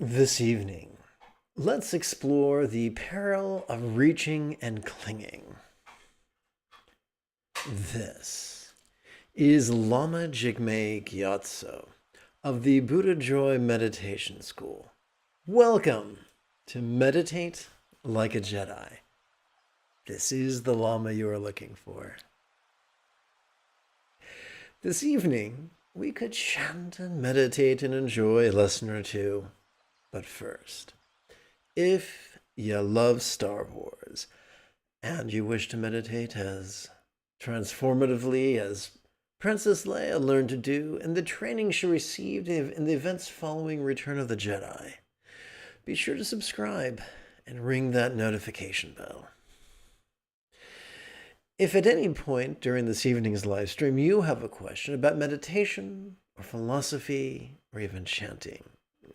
This evening, let's explore the peril of reaching and clinging. This is Lama Jigme Gyatso of the Buddha Joy Meditation School. Welcome to Meditate Like a Jedi. This is the Lama you are looking for. This evening, we could chant and meditate and enjoy a lesson or two. But first, if you love Star Wars and you wish to meditate as transformatively as Princess Leia learned to do in the training she received in the events following Return of the Jedi, be sure to subscribe and ring that notification bell. If at any point during this evening's live stream you have a question about meditation or philosophy or even chanting,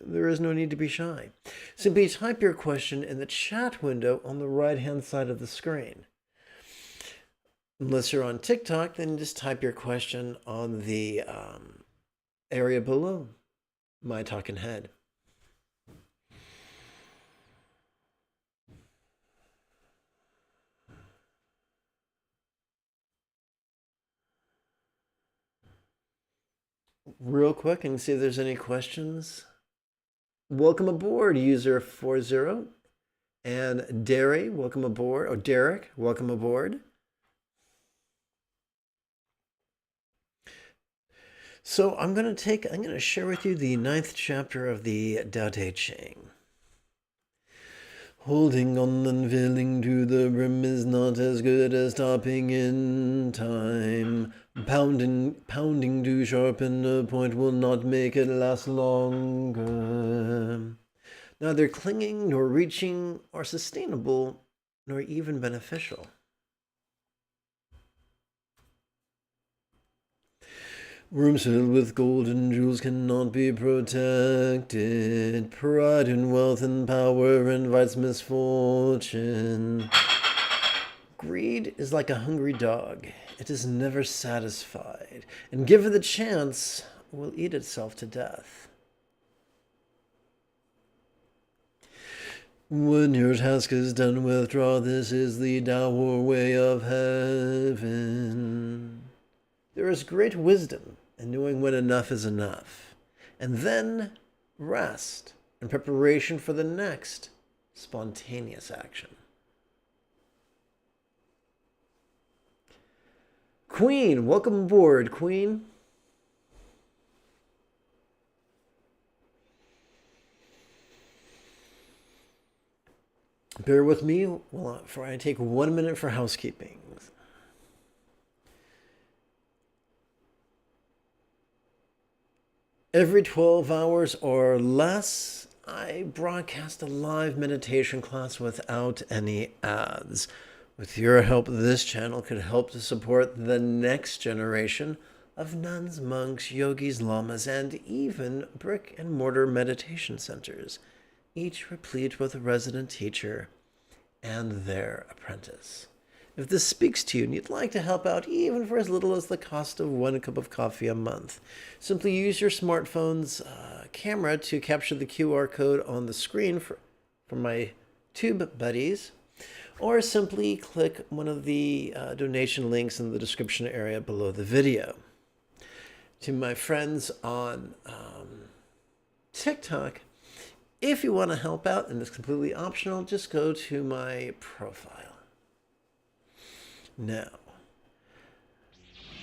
there is no need to be shy. Simply type your question in the chat window on the right-hand side of the screen. Unless you're on TikTok, then just type your question on the area below my talking head. Real quick and see if there's any questions. Welcome aboard, user 40. And Derry, welcome aboard. Oh, Derek, welcome aboard. So I'm going to share with you the 9th chapter of the Tao Te Ching. Holding on and filling to the brim is not as good as stopping in time. Pounding to sharpen a point will not make it last longer. Neither clinging nor reaching are sustainable nor even beneficial. Rooms filled with gold and jewels cannot be protected. Pride and wealth and power invites misfortune. Greed is like a hungry dog. It is never satisfied, and given the chance, will eat itself to death. When your task is done, withdraw. This is the dour way of heaven. There is great wisdom in knowing when enough is enough, and then rest in preparation for the next spontaneous action. Queen, welcome aboard, Queen. Bear with me for I take 1 minute for housekeeping. Every 12 hours or less, I broadcast a live meditation class without any ads. With your help, this channel could help to support the next generation of nuns, monks, yogis, lamas, and even brick-and-mortar meditation centers, each replete with a resident teacher and their apprentice. If this speaks to you and you'd like to help out even for as little as the cost of 1 cup of coffee a month, simply use your smartphone's camera to capture the QR code on the screen for my tube buddies, or simply click one of the donation links in the description area below the video. To my friends on TikTok, if you want to help out, and it's completely optional, just go to my profile. Now,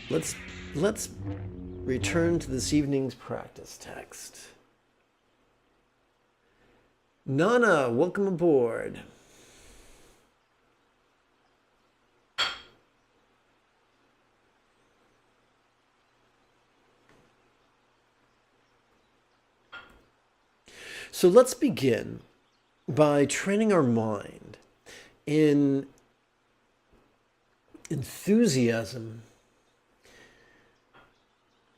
let's return to this evening's practice text. Nana, welcome aboard. So let's begin by training our mind in enthusiasm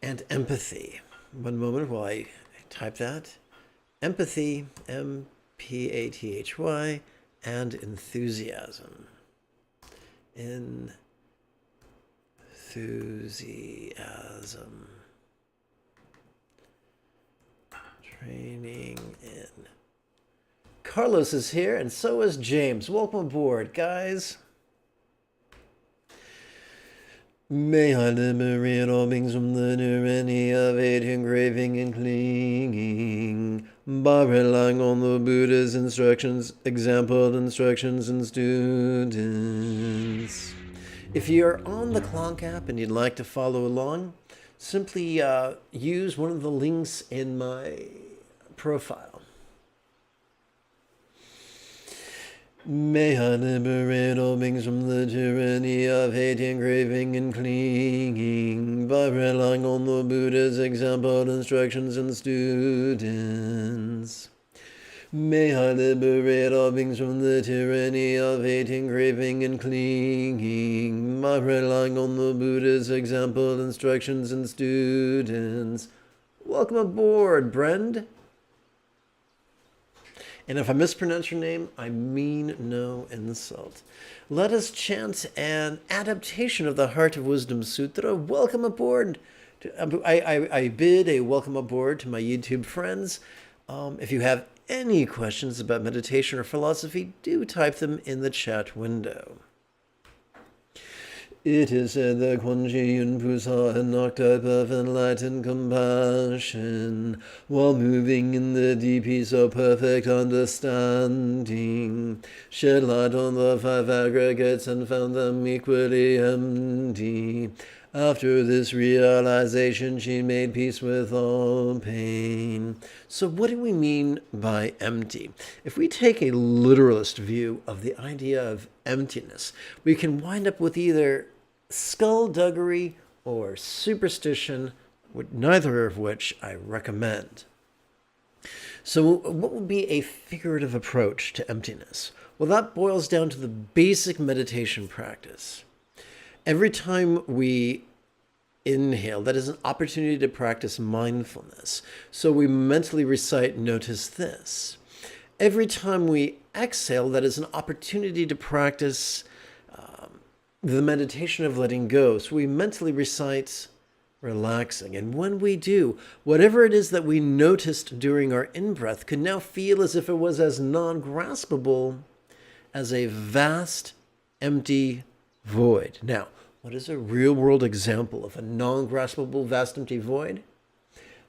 and empathy. One moment while I type that. Empathy, M-P-A-T-H-Y, and enthusiasm. Enthusiasm. Training in Carlos is here, and so is James. Welcome aboard, guys. May I liberate all beings from the tyranny of hate, engraving, and clinging, by relying on the Buddha's instructions, example, instructions, and students. If you're on the Clonk app and you'd like to follow along, simply use one of the links in my profile. May I liberate all beings from the tyranny of hate, engraving, and clinging, by relying on the Buddha's example, instructions, and students. May I liberate all beings from the tyranny of hate, engraving, and clinging, by relying on the Buddha's example, instructions, and students. Welcome aboard, Brend. And if I mispronounce your name, I mean no insult. Let us chant an adaptation of the Heart of Wisdom Sutra. Welcome aboard. I bid a welcome aboard to my YouTube friends. If you have any questions about meditation or philosophy, do type them in the chat window. It is said that Quan Chi Yun Pusa had knocked up of enlightened compassion, while moving in the deep peace of perfect understanding, shed light on the five aggregates and found them equally empty. After this realization, she made peace with all pain. So what do we mean by empty? If we take a literalist view of the idea of emptiness, we can wind up with either skullduggery or superstition, neither of which I recommend. So what would be a figurative approach to emptiness? Well, that boils down to the basic meditation practice. Every time we inhale, that is an opportunity to practice mindfulness. So we mentally recite, notice this. Every time we exhale, that is an opportunity to practice the meditation of letting go. So we mentally recite, relaxing. And when we do, whatever it is that we noticed during our in-breath could now feel as if it was as non-graspable as a vast, empty void. Now, what is a real-world example of a non-graspable, vast, empty void?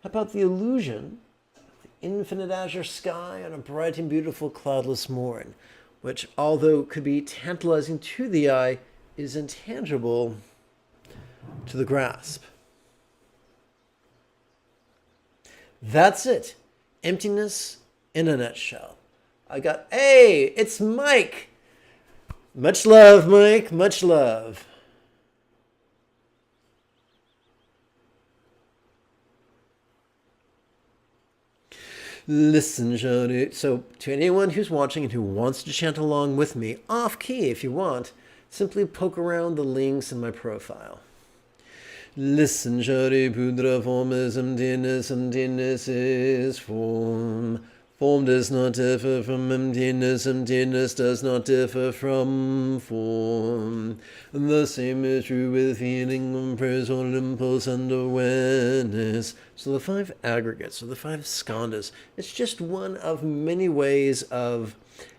How about the illusion of the infinite azure sky on a bright and beautiful cloudless morn, which, although could be tantalizing to the eye, is intangible to the grasp? That's it. Emptiness in a nutshell. Hey, it's Mike. Much love, Mike. Much love. Listen, Jody. So to anyone who's watching and who wants to chant along with me, off key if you want, simply poke around the links in my profile. Listen, Jody, Pudra, form is emptiness, emptiness is form. Form does not differ from emptiness, emptiness does not differ from form. And the same is true with feeling, personal impulse, and awareness. So the five aggregates, or the five skandhas, it's just one of many ways of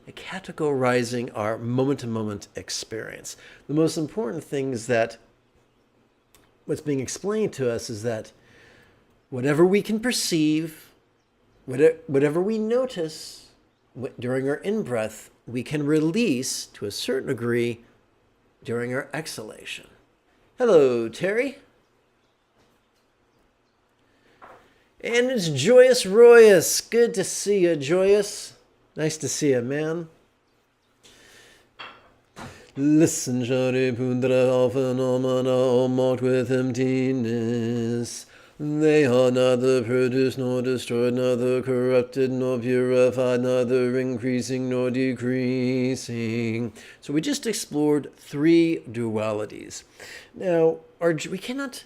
categorizing our moment-to-moment experience. The most important thing is that what's being explained to us is that whatever we can perceive, whatever we notice during our in-breath, we can release to a certain degree during our exhalation. Hello, Terry. And it's Joyous Royus. Good to see you, Joyous. Nice to see you, man. Listen, Shari Pudra, all phenomena are marked with emptiness. They are neither produced nor destroyed, neither corrupted nor purified, neither increasing nor decreasing. So we just explored three dualities. Now, we cannot,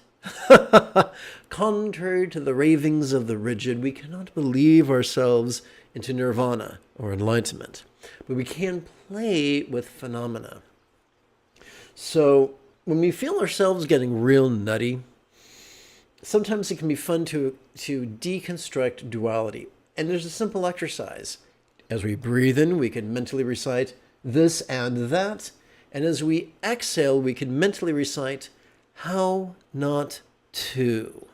contrary to the ravings of the rigid, we cannot believe ourselves into nirvana or enlightenment, but we can play with phenomena. So when we feel ourselves getting real nutty, sometimes it can be fun to deconstruct duality. And there's a simple exercise. As we breathe in, we can mentally recite this and that. And as we exhale, we can mentally recite how not to.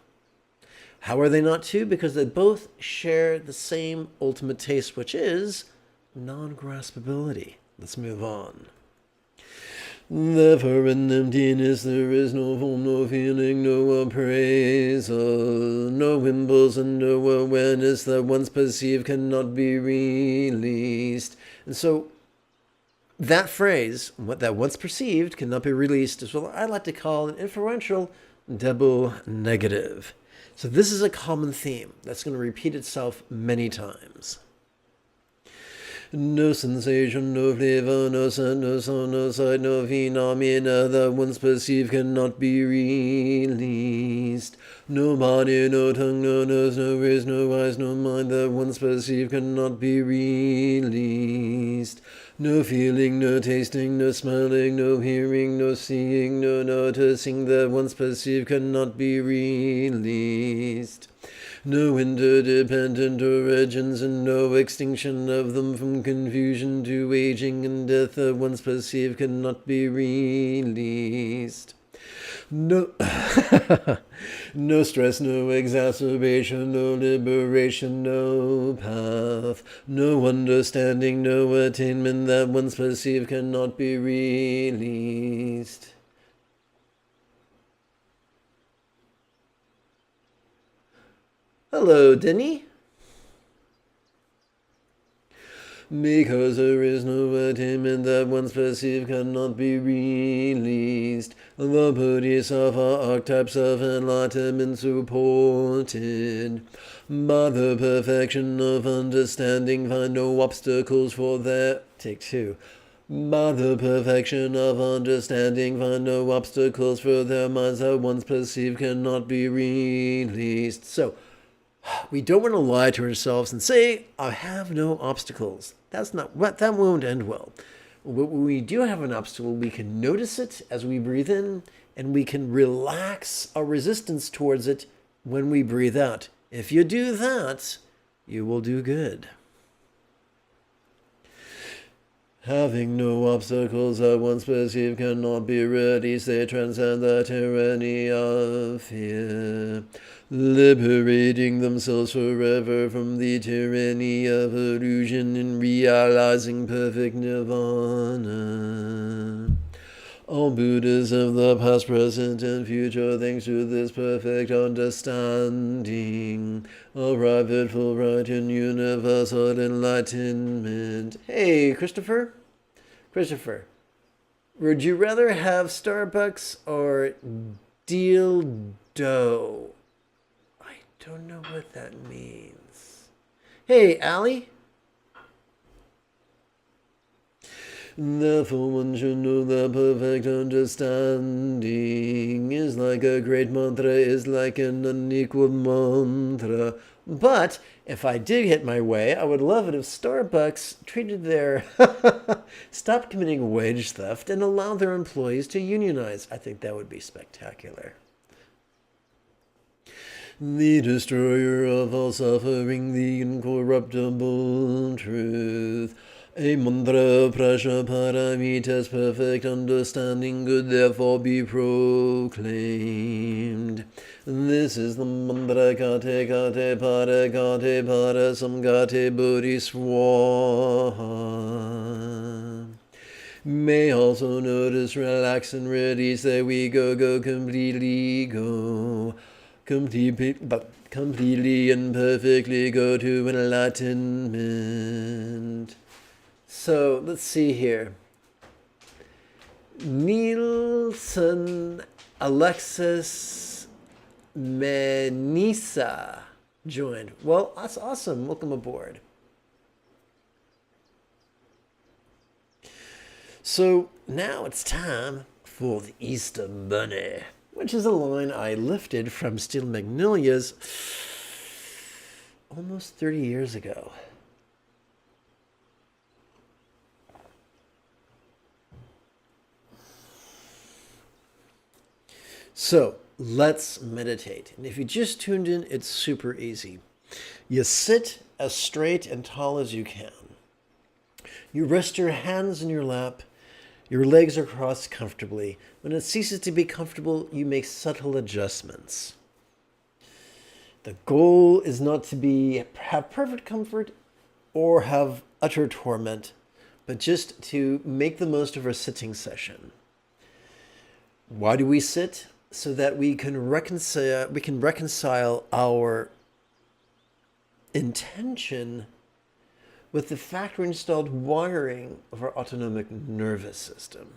How are they not to? Because they both share the same ultimate taste, which is non-graspability. Let's move on. Therefore in emptiness there is no form, no feeling, no appraisal, no impulse and no awareness that once perceived cannot be released. And so that phrase, what that once perceived cannot be released, is what I like to call an inferential double negative. So this is a common theme that's going to repeat itself many times. No sensation, no flavor, no scent, no sound, no sight, no phenomena that once perceived cannot be released. No body, no tongue, no nose, no ears, no eyes, no mind that once perceived cannot be released. No feeling, no tasting, no smelling, no hearing, no seeing, no noticing that once perceived cannot be released. No interdependent origins and no extinction of them from confusion to aging and death that once perceived cannot be released. No, no stress, no exacerbation, no liberation, no path, no understanding, no attainment that once perceived cannot be released. Hello, Denny. Because there is no attainment that once perceived cannot be released. The Bodhisattva archetypes of enlightenment supported by the perfection of understanding find no obstacles for their... Take two. By the perfection of understanding find no obstacles for their minds that once perceived cannot be released. So, we don't want to lie to ourselves and say, I have no obstacles. That's not what, that won't end well. When we do have an obstacle, we can notice it as we breathe in, and we can relax our resistance towards it when we breathe out. If you do that, you will do good. Having no obstacles that once perceived cannot be released, they transcend the tyranny of fear, liberating themselves forever from the tyranny of illusion and realizing perfect nirvana. All Buddhas of the past, present, and future, thanks to this perfect understanding, arrive at full right and universal enlightenment. Hey, Christopher? Christopher, would you rather have Starbucks or dildo? I don't know what that means. Hey, Allie? Therefore one should know that perfect understanding is like a great mantra, is like an unequal mantra. But if I did get my way, I would love it if Starbucks treated their... stop committing wage theft and allow their employees to unionize. I think that would be spectacular. The destroyer of all suffering, the incorruptible truth. A mantra prasha paramitas, perfect understanding could therefore be proclaimed. This is the mantra kate kate para samgate buddhi swaha. May also notice, relax and release that we go completely go. Completely and perfectly go to enlightenment. So, let's see here. Nielsen Alexis Menisa joined. Well, that's awesome. Welcome aboard. So, now it's time for the Easter Bunny, which is a line I lifted from Steel Magnolias almost 30 years ago. So, let's meditate. And if you just tuned in, it's super easy. You sit as straight and tall as you can. You rest your hands in your lap. Your legs are crossed comfortably. When it ceases to be comfortable, you make subtle adjustments. The goal is not to have perfect comfort or have utter torment, but just to make the most of our sitting session. Why do we sit? So that we can reconcile our intention with the factory-installed wiring of our autonomic nervous system.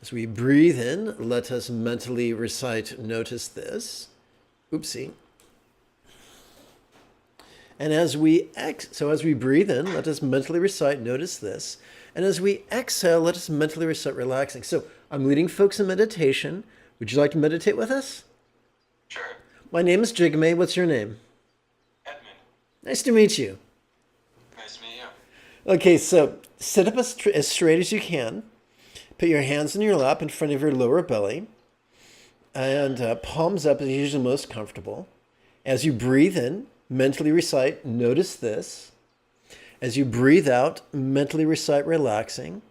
As we breathe in, let us mentally recite, notice this. Oopsie. And as we breathe in, let us mentally recite, notice this. And as we exhale, let us mentally recite, relaxing. So I'm leading folks in meditation. Would you like to meditate with us? Sure. My name is Jigme. What's your name? Edmund. Nice to meet you. Nice to meet you. Okay, so sit up as straight as you can. Put your hands in your lap in front of your lower belly. And palms up is usually most comfortable. As you breathe in, mentally recite, notice this. As you breathe out, mentally recite, relaxing.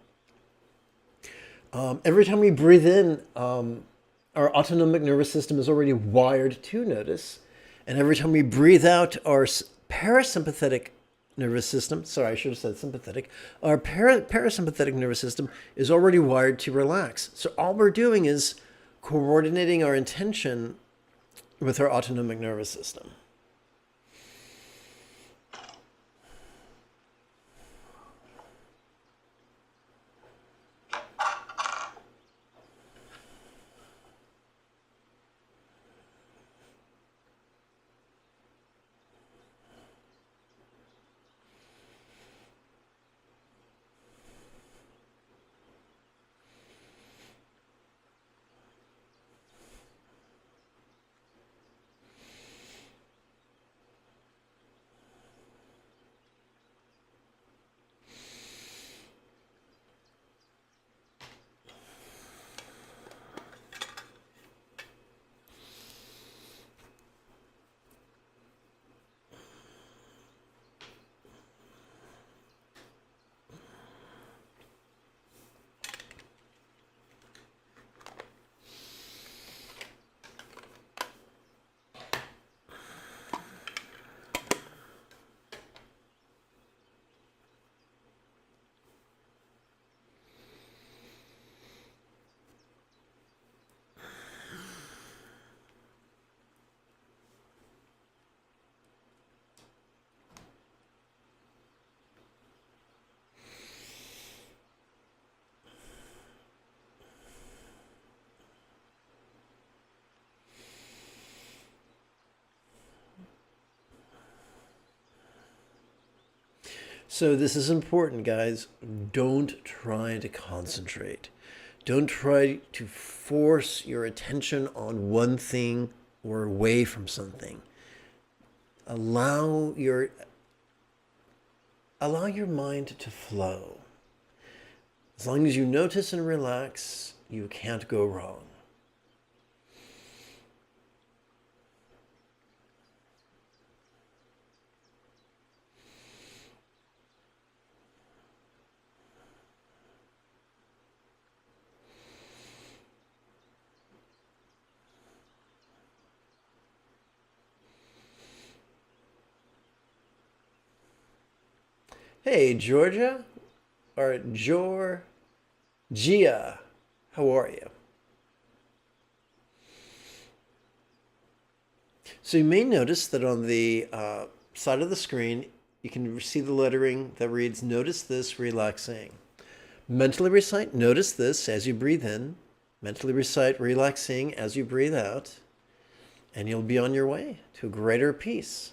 Every time we breathe in, our autonomic nervous system is already wired to notice. And every time we breathe out, our parasympathetic nervous system, sorry, I should have said sympathetic, our parasympathetic nervous system is already wired to relax. So all we're doing is coordinating our intention with our autonomic nervous system. So this is important, guys. Don't try to concentrate. Don't try to force your attention on one thing or away from something. Allow your mind to flow. As long as you notice and relax, you can't go wrong. Hey, Georgia, or Georgia, how are you? So you may notice that on the side of the screen, you can see the lettering that reads, notice this, relaxing. Mentally recite, notice this as you breathe in. Mentally recite, relaxing as you breathe out. And you'll be on your way to a greater peace.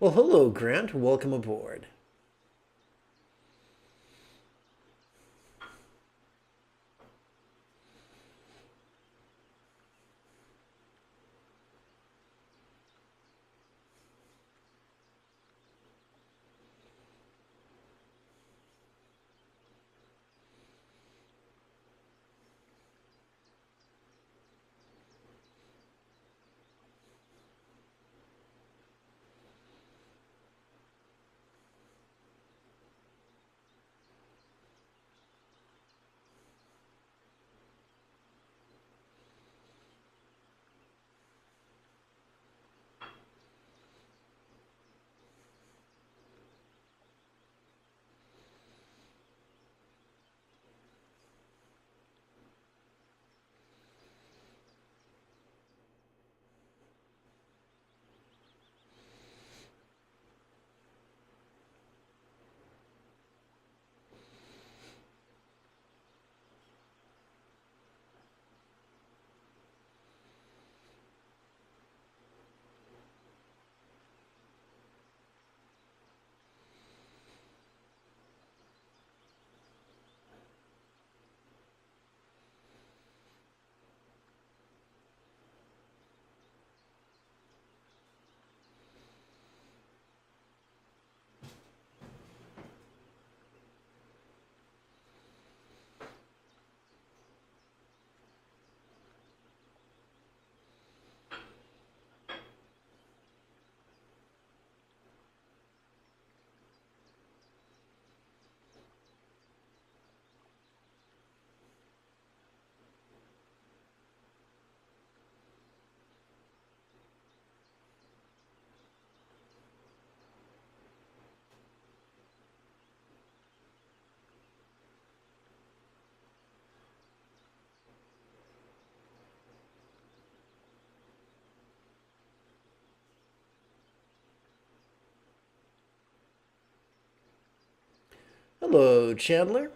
Well, hello, Grant. Welcome aboard. Hello, Chandler.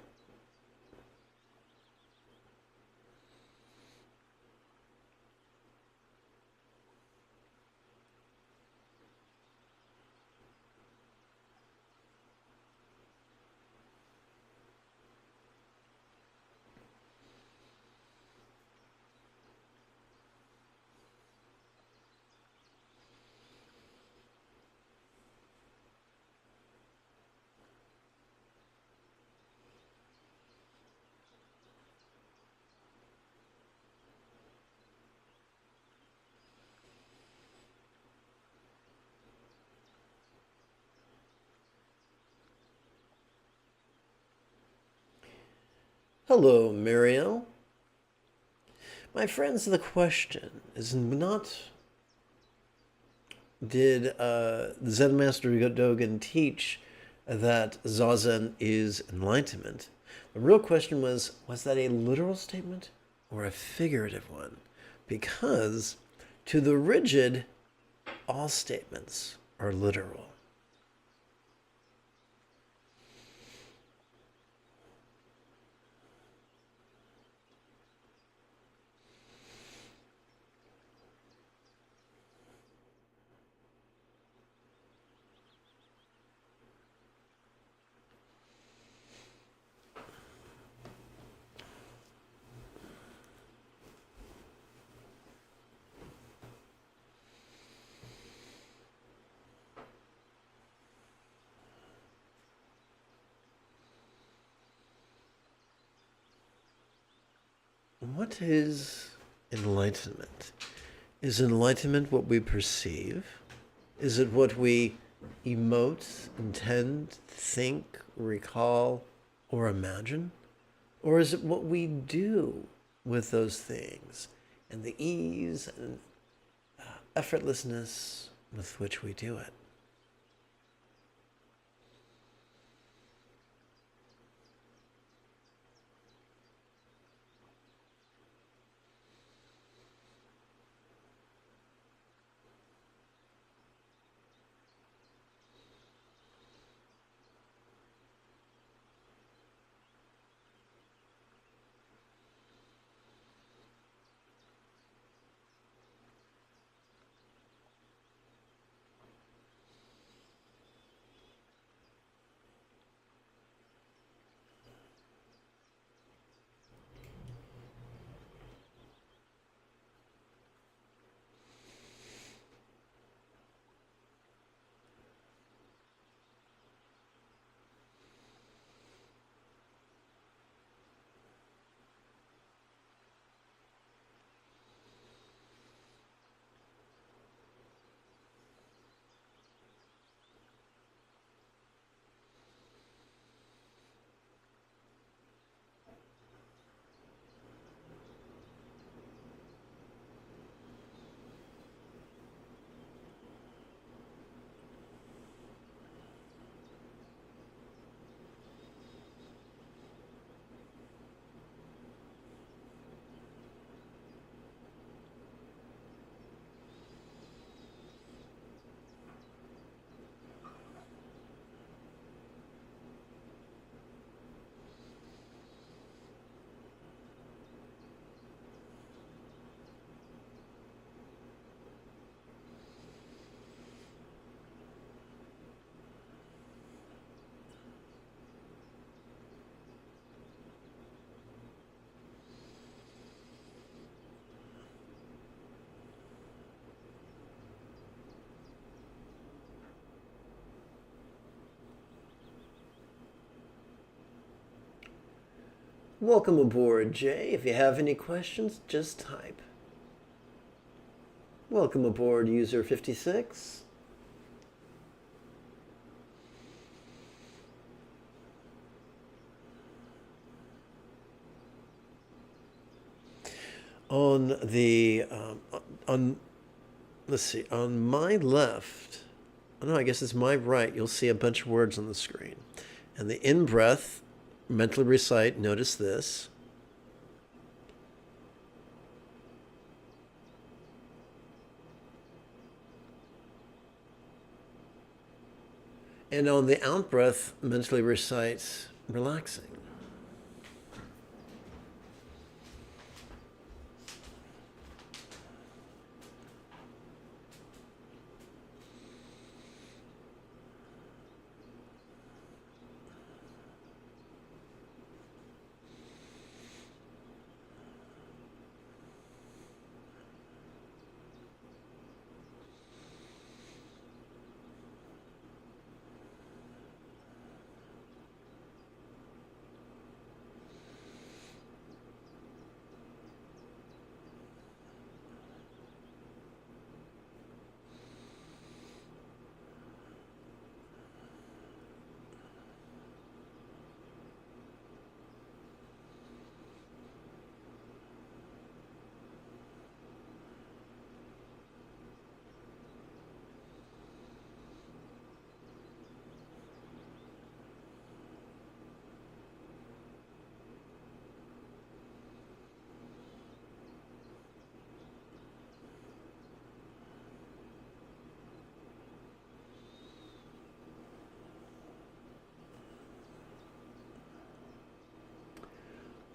Hello, Muriel. My friends, the question is not did the Zen Master Dogen teach that Zazen is enlightenment? The real question was that a literal statement or a figurative one? Because to the rigid, all statements are literal. What is enlightenment? Is enlightenment what we perceive? Is it what we emote, intend, think, recall, or imagine? Or is it what we do with those things and the ease and effortlessness with which we do it? Welcome aboard, Jay. If you have any questions, just type. Welcome aboard, user 56. On the let's see, on my left, oh no, I guess it's my right, you'll see a bunch of words on the screen. And the in-breath, mentally recite, notice this. And on the out-breath, mentally recite, relaxing.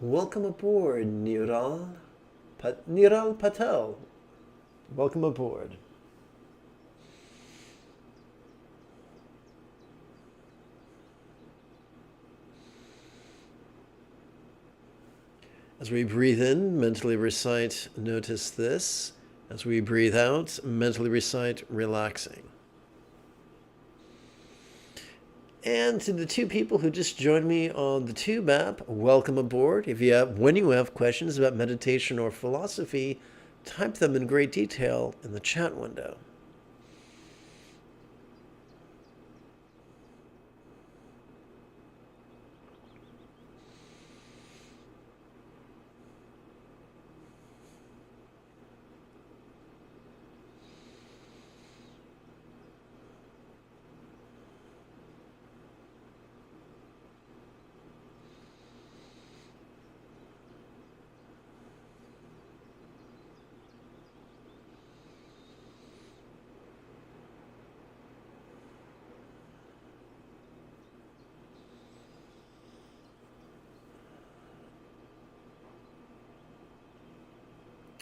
Welcome aboard, Niral Patel. Welcome aboard. As we breathe in, mentally recite, notice this. As we breathe out, mentally recite, relaxing. And to the two people who just joined me on the Tube app, welcome aboard. When you have questions about meditation or philosophy, type them in great detail in the chat window.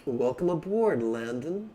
Welcome aboard, Landon.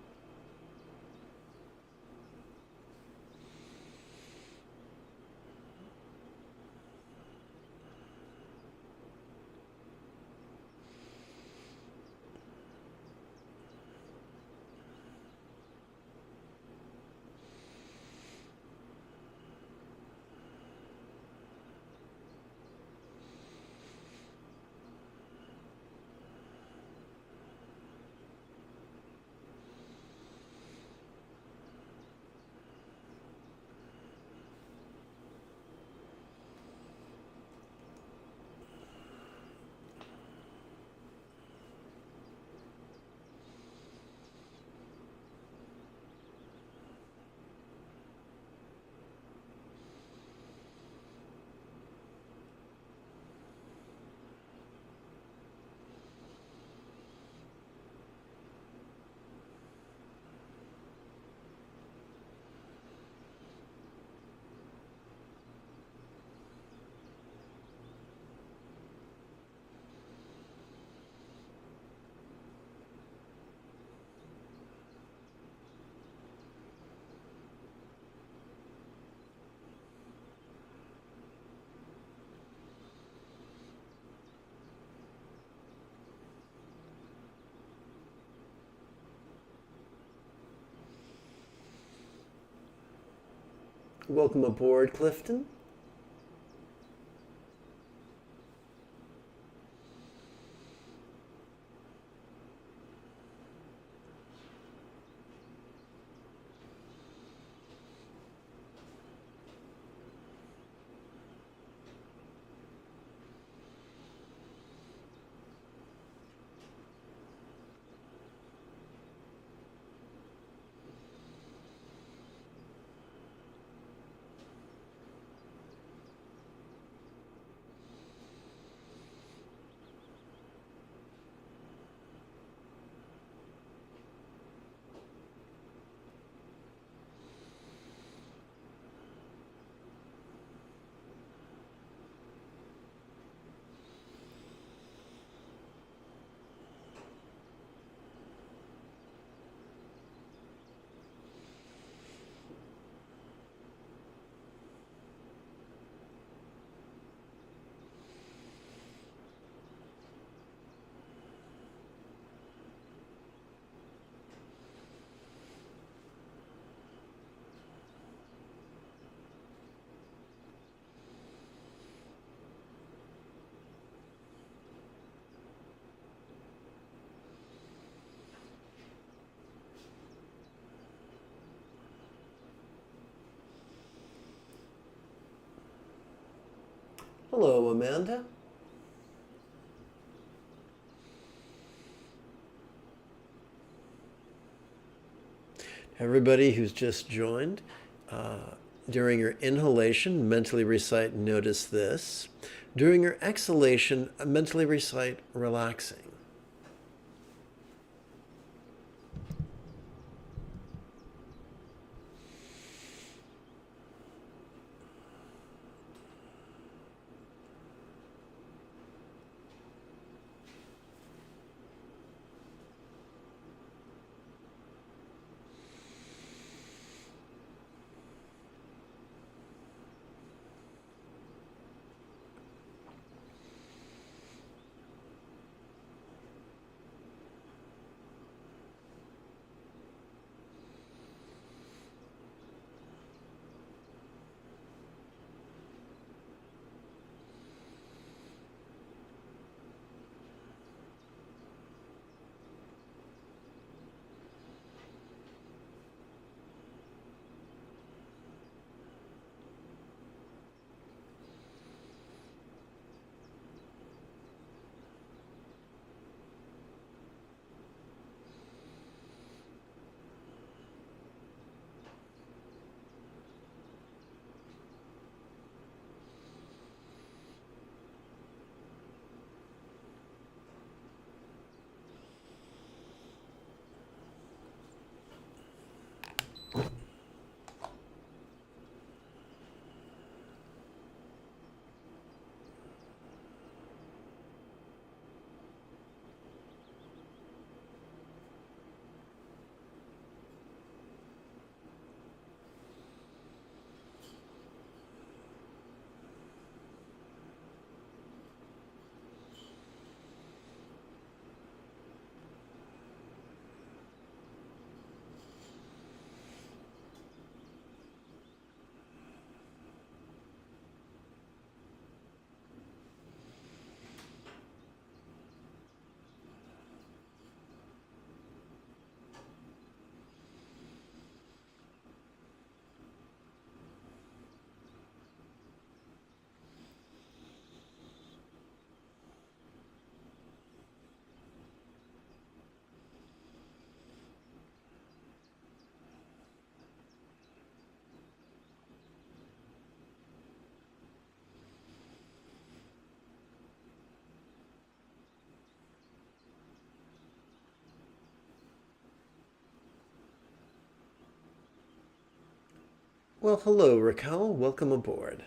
Welcome aboard, Clifton. Hello, Amanda. Everybody who's just joined, during your inhalation, mentally recite "notice this." During your exhalation, mentally recite "relaxing." Well, hello, Raquel. Welcome aboard.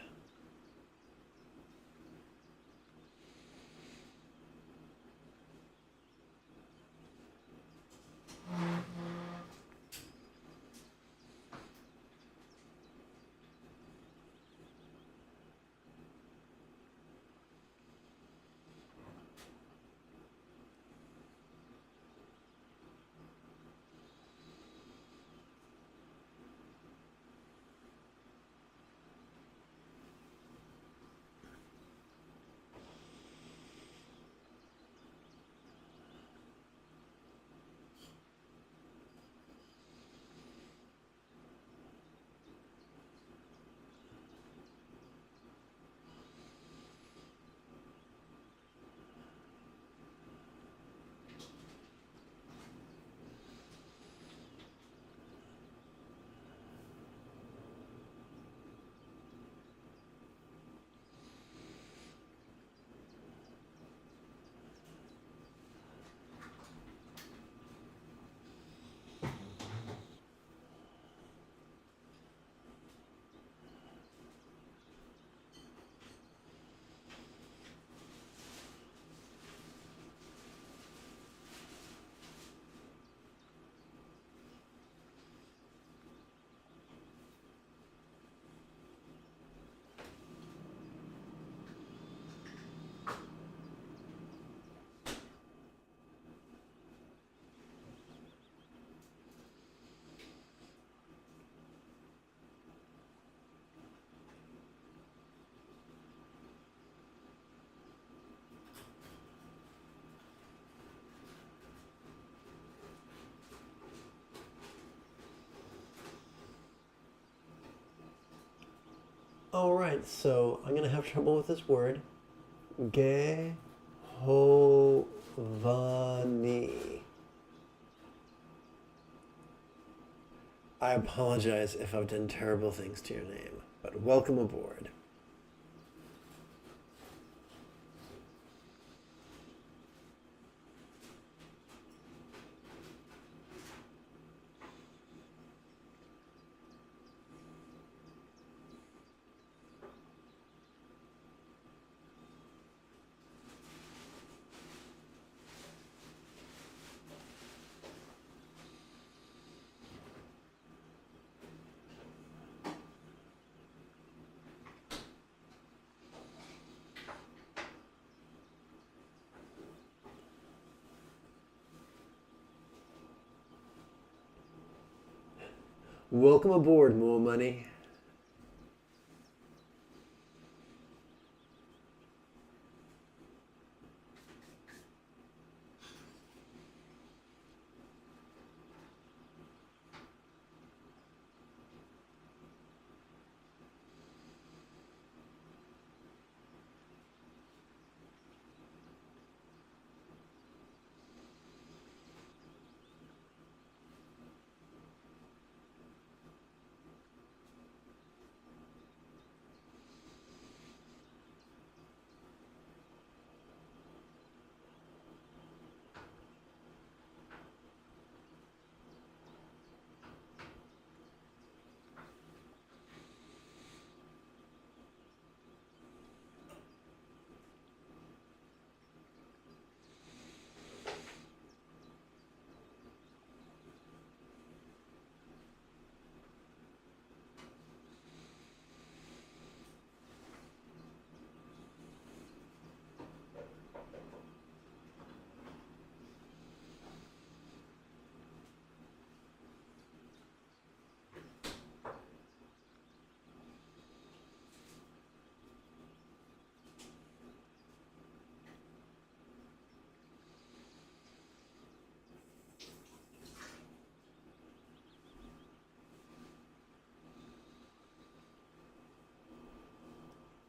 All right, so I'm gonna have trouble with this word. Gehovani. I apologize if I've done terrible things to your name, but welcome aboard. Welcome aboard, More Money.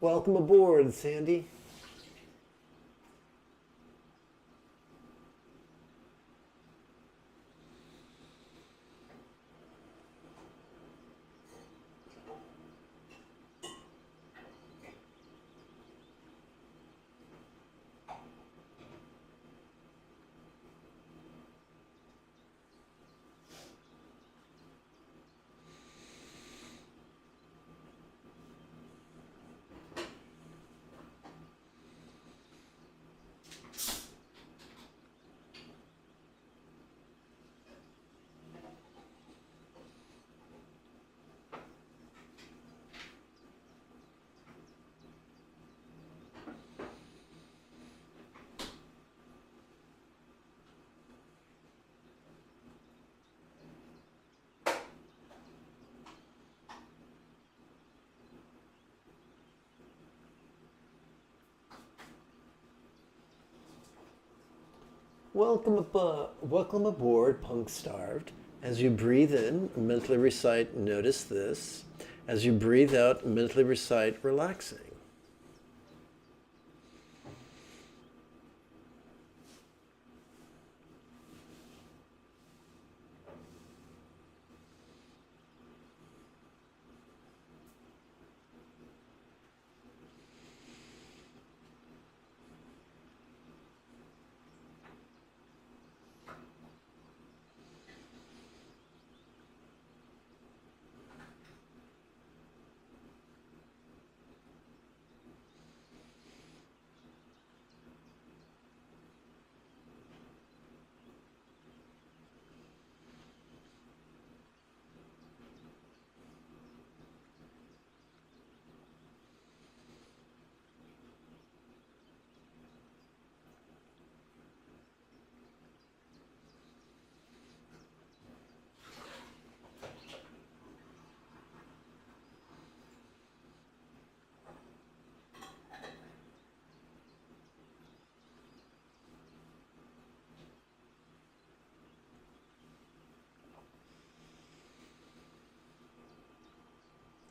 Welcome aboard, Sandy. Welcome aboard, Punk Starved. As you breathe in, mentally recite, notice this. As you breathe out, mentally recite, relaxing.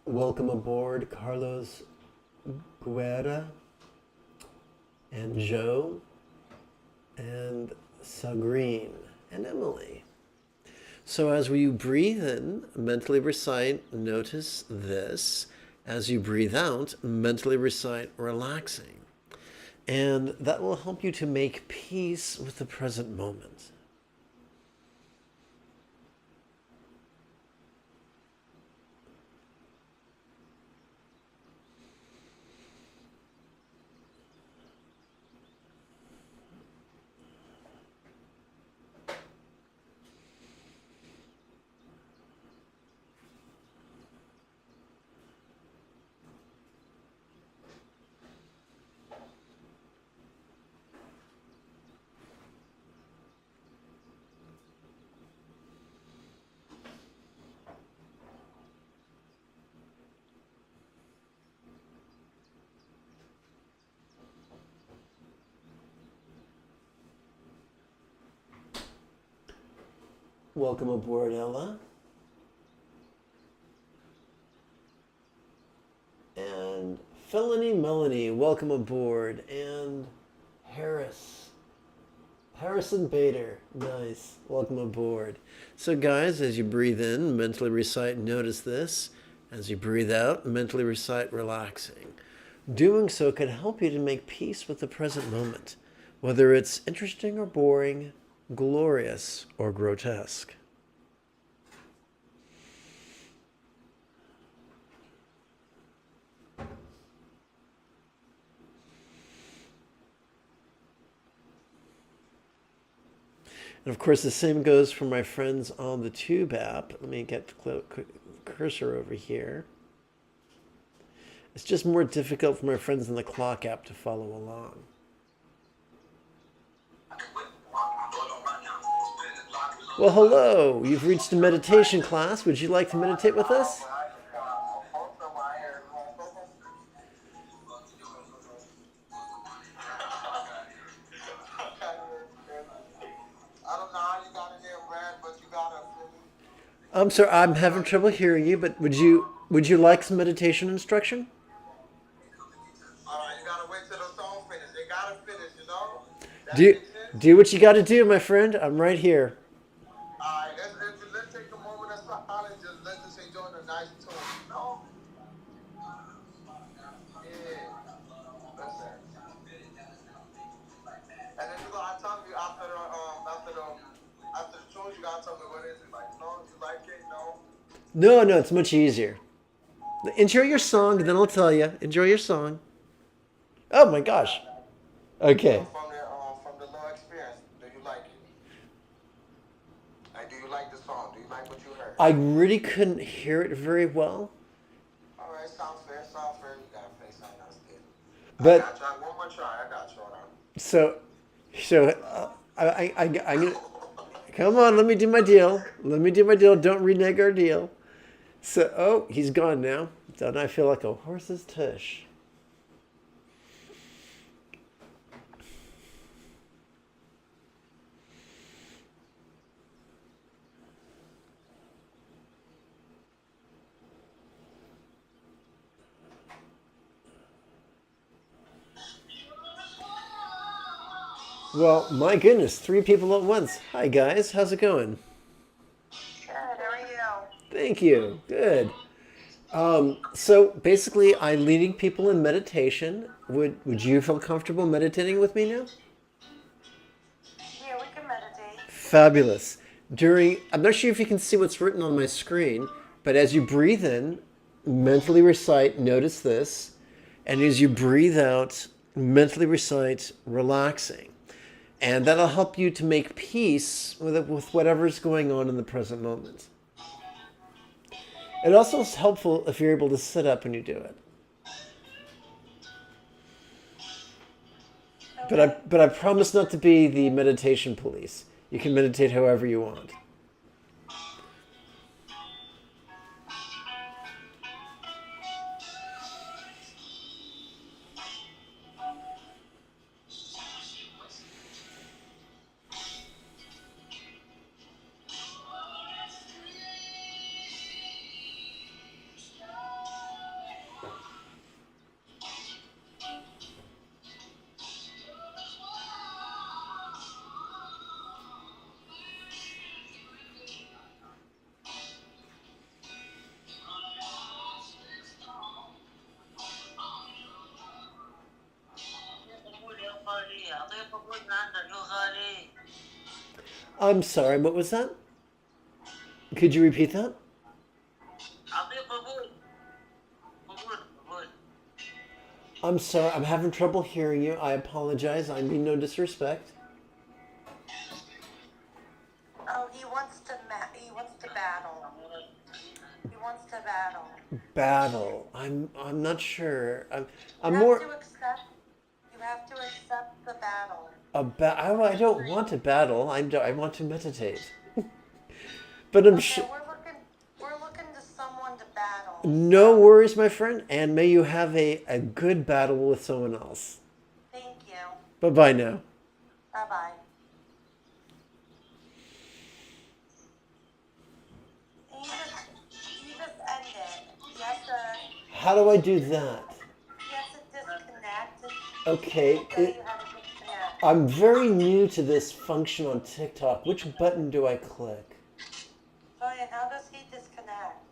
Welcome aboard, Carlos Guerra and Joe and Sagreen and Emily. So as you breathe in, mentally recite, notice this. As you breathe out, mentally recite, relaxing. And that will help you to make peace with the present moment. Welcome aboard, Ella. And Felony Melanie, welcome aboard. And Harrison Bader, nice, welcome aboard. So guys, as you breathe in, mentally recite, notice this. As you breathe out, mentally recite, relaxing. Doing so can help you to make peace with the present moment, whether it's interesting or boring, glorious or grotesque. And of course, the same goes for my friends on the Tube app. Let me get the cursor over here. It's just more difficult for my friends in the Clock app to follow along. Well, hello. You've reached a meditation class. Would you like to meditate with us? I'm sorry, I'm having trouble hearing you, but would you like some meditation instruction? You gotta wait till the song finish. They gotta finish, you know? Do what you got to do, my friend. I'm right here. Alright, let's take a moment of silence. Let's just enjoy the nice tune, you know? Yeah. Listen. And then you gotta tell me after the tune, you gotta tell me what is it. Like, no, you like it, no? No, it's much easier. Enjoy your song, then I'll tell you. Enjoy your song. Oh my gosh. Okay. From the low experience, do you like it? Like, do you like the song? Do you like what you heard? I really couldn't hear it very well. All right, sounds fair. You gotta play something else, kid. But I got you. One more try. I got you. Hold on. so I'm gonna come on. Let me do my deal. Don't renege our deal. So, oh, he's gone now. Don't I feel like a horse's tush? Well, my goodness, 3 people at once. Hi, guys. How's it going? Good. How are you? Thank you. Good. So basically, I'm leading people in meditation. Would you feel comfortable meditating with me now? Yeah, we can meditate. Fabulous. I'm not sure if you can see what's written on my screen, but as you breathe in, mentally recite, notice this. And as you breathe out, mentally recite, relaxing. And that'll help you to make peace with whatever's going on in the present moment. It also is helpful if you're able to sit up when you do it. Okay. But I promise not to be the meditation police. You can meditate however you want. I'm sorry, what was that? Could you repeat that? I'm sorry, I'm having trouble hearing you. I apologize. I mean no disrespect. Oh, he wants to battle. He wants to battle. Battle. I'm not sure. I'm You more have to accept. You have to accept the battle. I don't want to battle. I want to meditate. But I'm Okay, sure. we're looking to someone to battle. No worries, my friend, and may you have a good battle with someone else. Thank you. Bye bye now. Bye bye. You just end it. You have to. How do I do that? You have to disconnect. Okay, It'll tell you how to disconnect. I'm very new to this function on TikTok. Which button do I click? Julian, how does he disconnect?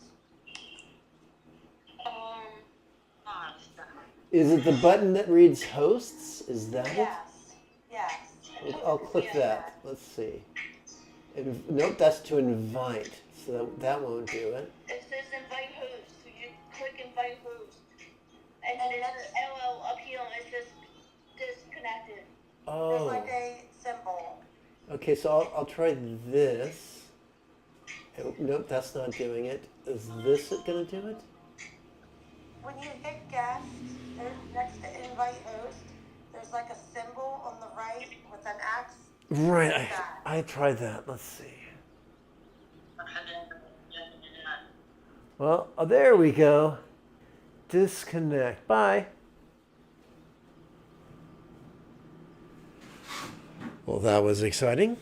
Is it the button that reads hosts? Is that it? Yes. Yes. I'll click that. Let's see. Nope, that's to invite. So that won't do it. It says invite host. So you click invite host. And then there's an LL up here and it says disconnected. There's Oh. like a symbol. Okay, so I'll try this. Oh, nope, that's not doing it. Is this gonna do it? When you hit guest, there's next to invite host, there's like a symbol on the right with an X. Right, Like that. I tried that. Let's see. Well, oh, there we go. Disconnect. Bye. Well, that was exciting.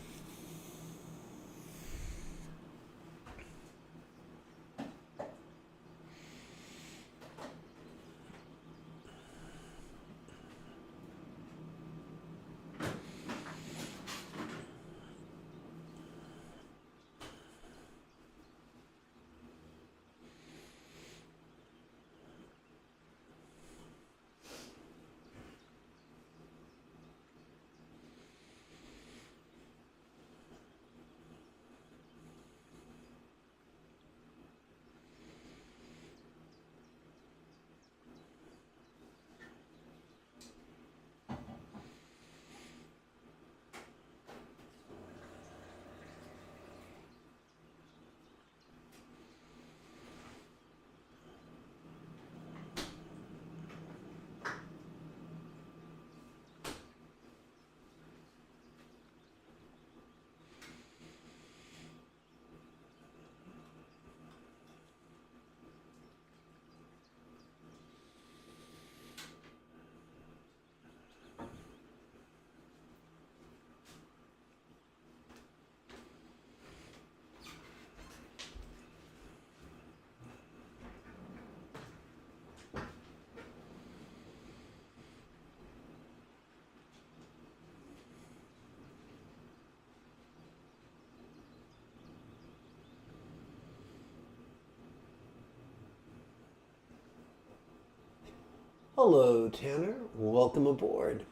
Hello, Tanner. Welcome aboard.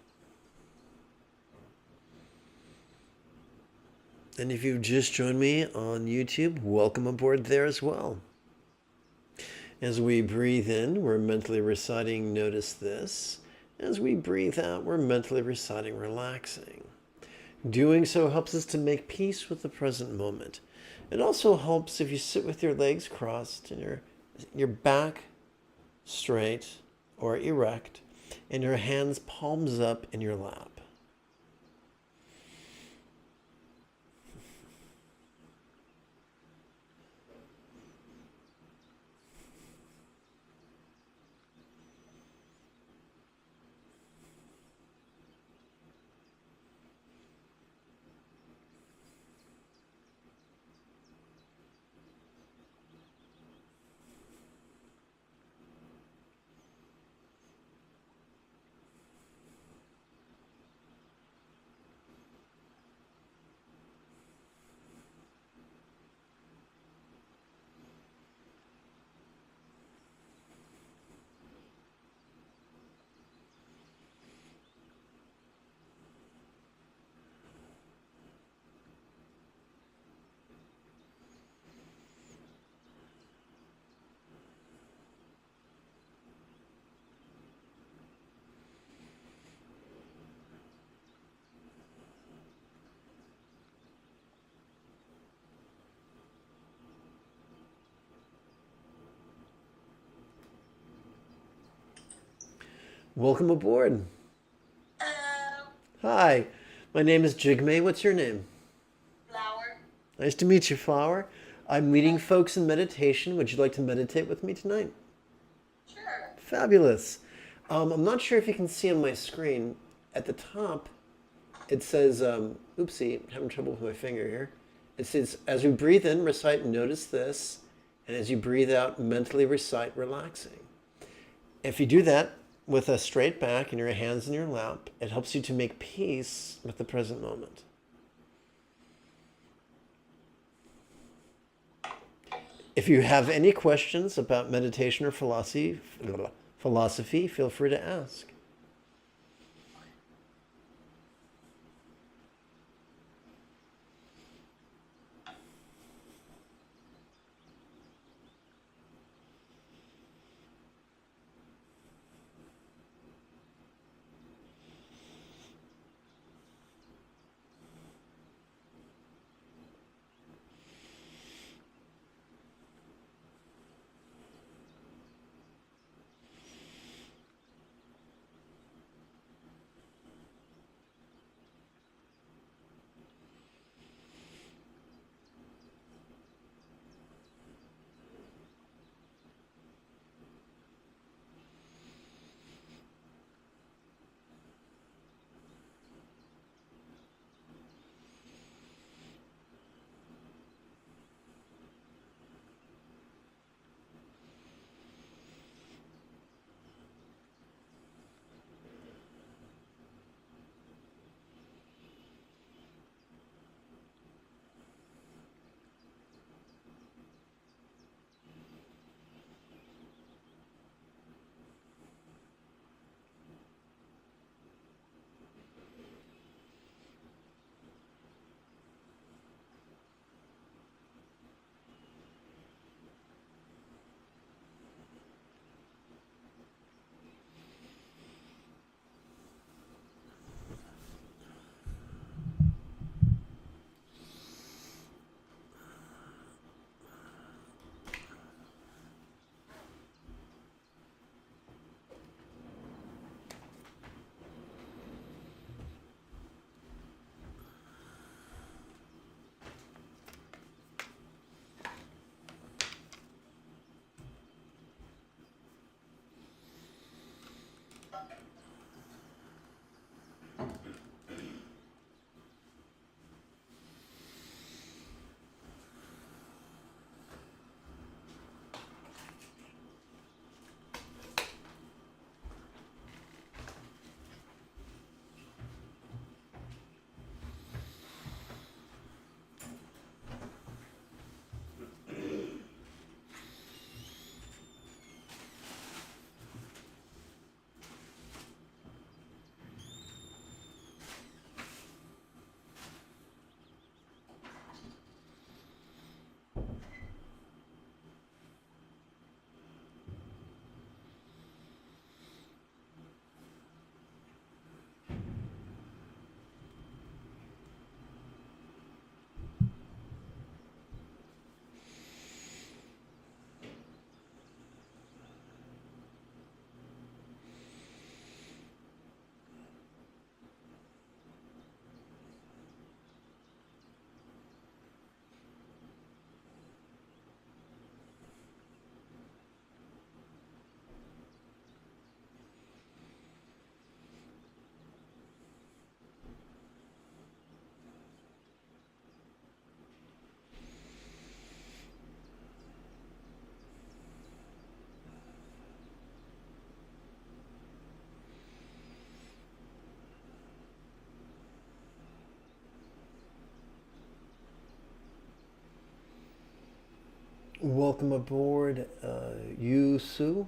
And if you've just joined me on YouTube, welcome aboard there as well. As we breathe in, we're mentally reciting, notice this. As we breathe out, we're mentally reciting, relaxing. Doing so helps us to make peace with the present moment. It also helps if you sit with your legs crossed and your back straight or erect and your hands palms up in your lap. Welcome aboard. Hi, my name is Jigme. What's your name? Flower. Nice to meet you, Flower. I'm leading folks in meditation. Would you like to meditate with me tonight? Sure. Fabulous. I'm not sure if you can see on my screen. At the top, it says, oopsie, having trouble with my finger here. It says, as we breathe in, recite, notice this. And as you breathe out, mentally recite, relaxing. If you do that with a straight back and your hands in your lap, it helps you to make peace with the present moment. If you have any questions about meditation or philosophy, feel free to ask. Welcome aboard, Yu Su.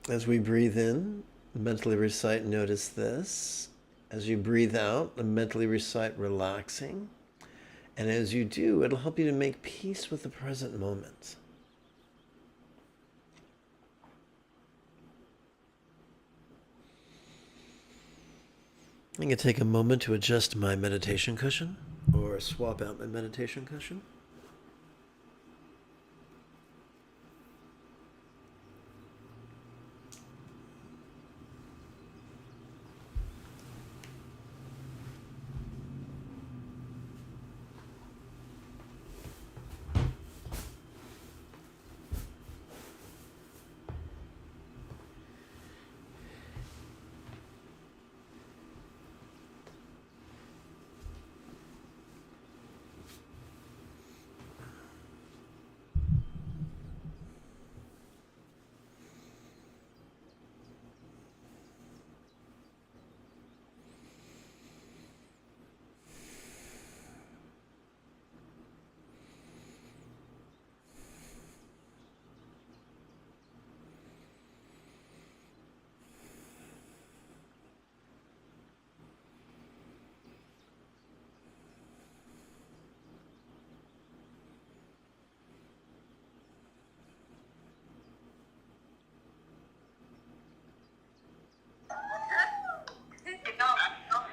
As we breathe in, mentally recite, notice this. As you breathe out, mentally recite, relaxing. And as you do, it'll help you to make peace with the present moment. I'm going to take a moment to adjust my meditation cushion or swap out my meditation cushion.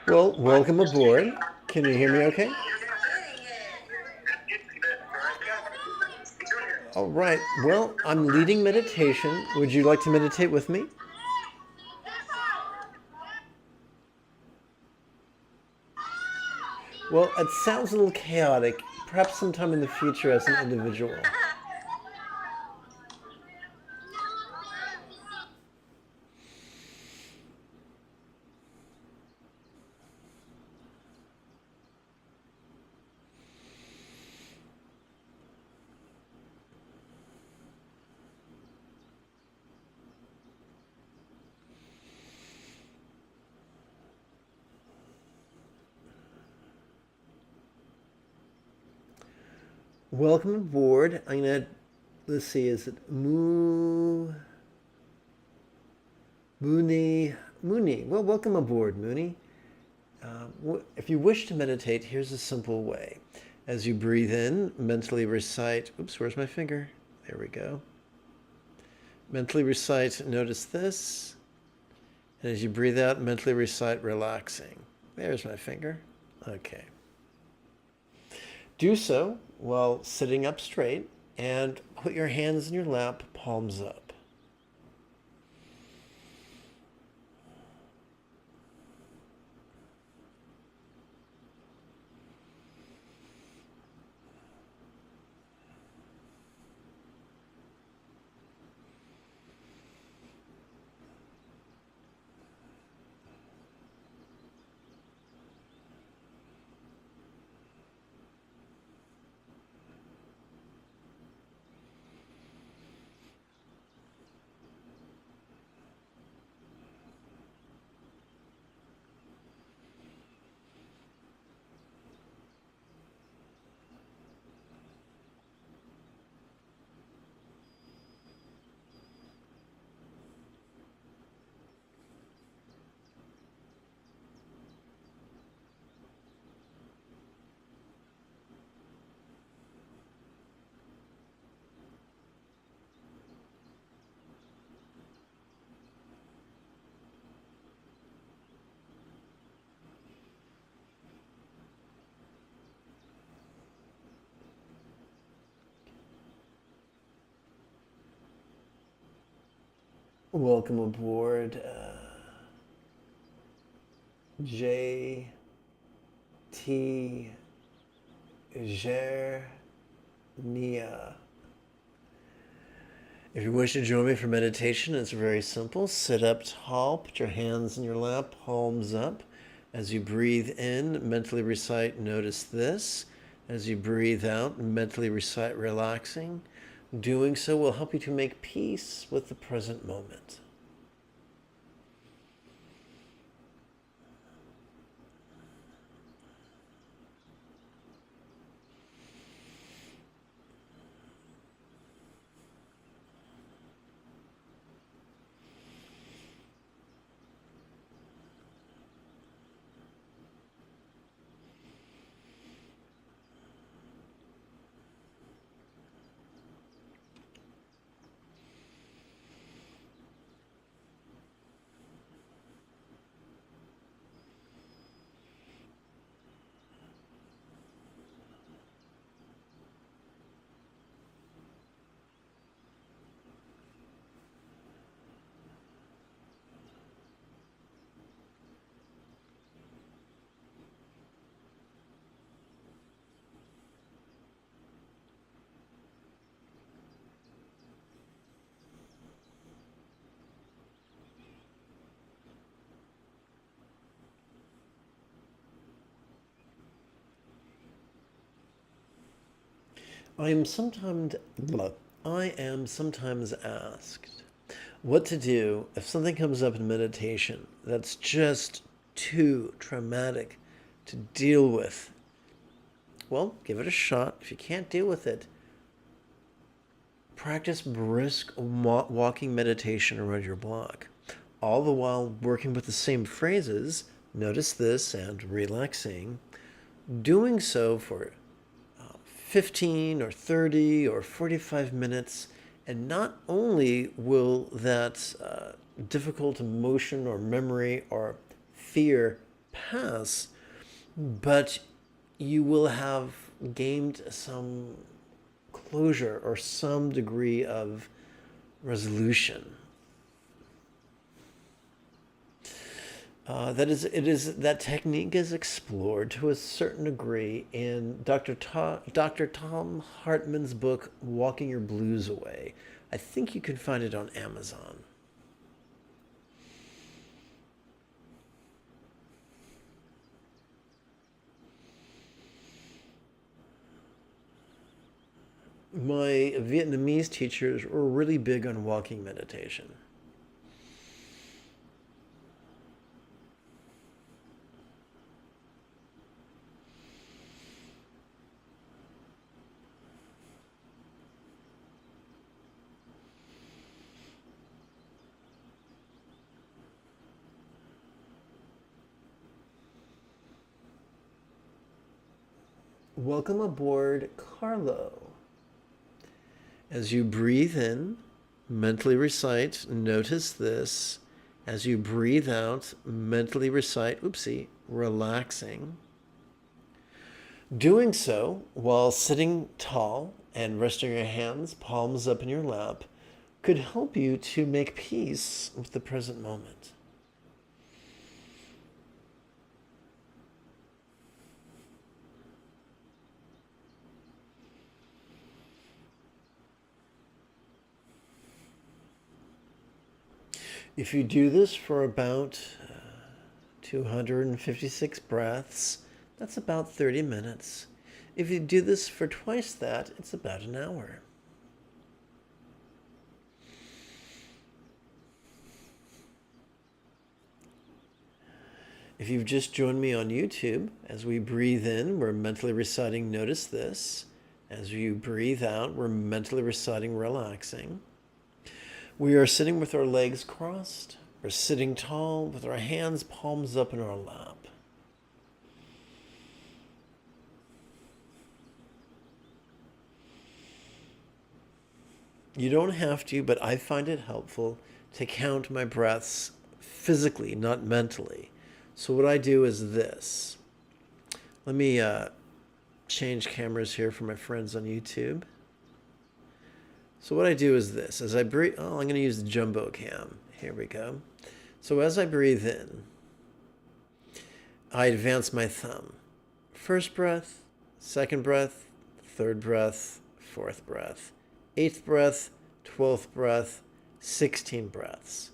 Well, welcome aboard. Can you hear me okay? All right. Well, I'm leading meditation. Would you like to meditate with me? Well, it sounds a little chaotic. Perhaps sometime in the future as an individual. Welcome aboard. I'm gonna, let's see, is it Mooney? Mooney. Well, welcome aboard, Mooney. If you wish to meditate, here's a simple way. As you breathe in, mentally recite, oops, where's my finger? There we go. Mentally recite, notice this. And as you breathe out, mentally recite, relaxing. There's my finger. Okay. Do so while sitting up straight and put your hands in your lap, palms up. Welcome aboard, J. T. Gernia. If you wish to join me for meditation, it's very simple. Sit up tall, put your hands in your lap, palms up. As you breathe in, mentally recite, notice this. As you breathe out, mentally recite, relaxing. Doing so will help you to make peace with the present moment. I am sometimes asked what to do if something comes up in meditation that's just too traumatic to deal with. Well, give it a shot. If you can't deal with it, practice brisk walking meditation around your block, all the while working with the same phrases, notice this, and relaxing. Doing so for 15 or 30 or 45 minutes, and not only will that difficult emotion or memory or fear pass, but you will have gained some closure or some degree of resolution. That technique is explored to a certain degree in Dr. Tom Hartman's book, Walking Your Blues Away. I think you can find it on Amazon. My Vietnamese teachers were really big on walking meditation. Welcome aboard, Carlo. As you breathe in, mentally recite, notice this. As you breathe out, mentally recite, relaxing. Doing so while sitting tall and resting your hands, palms up in your lap, could help you to make peace with the present moment. If you do this for about 256 breaths, that's about 30 minutes. If you do this for twice that, it's about an hour. If you've just joined me on YouTube, as we breathe in, we're mentally reciting, notice this. As you breathe out, we're mentally reciting, relaxing. We are sitting with our legs crossed. We're sitting tall with our hands palms up in our lap. You don't have to, but I find it helpful to count my breaths physically, not mentally. So what I do is this. Let me change cameras here for my friends on YouTube. So what I do is this. As I breathe, I'm going to use the jumbo cam. Here we go. So as I breathe in, I advance my thumb. First breath, second breath, third breath, fourth breath, eighth breath, 12th breath, 16 breaths.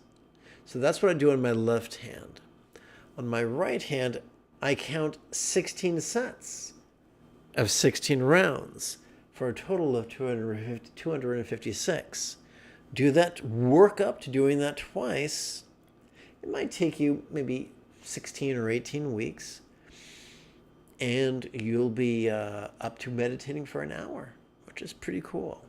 So that's what I do on my left hand. On my right hand, I count 16 sets of 16 rounds for a total of 256. Do that, work up to doing that twice. It might take you maybe 16 or 18 weeks, and you'll be up to meditating for an hour, which is pretty cool.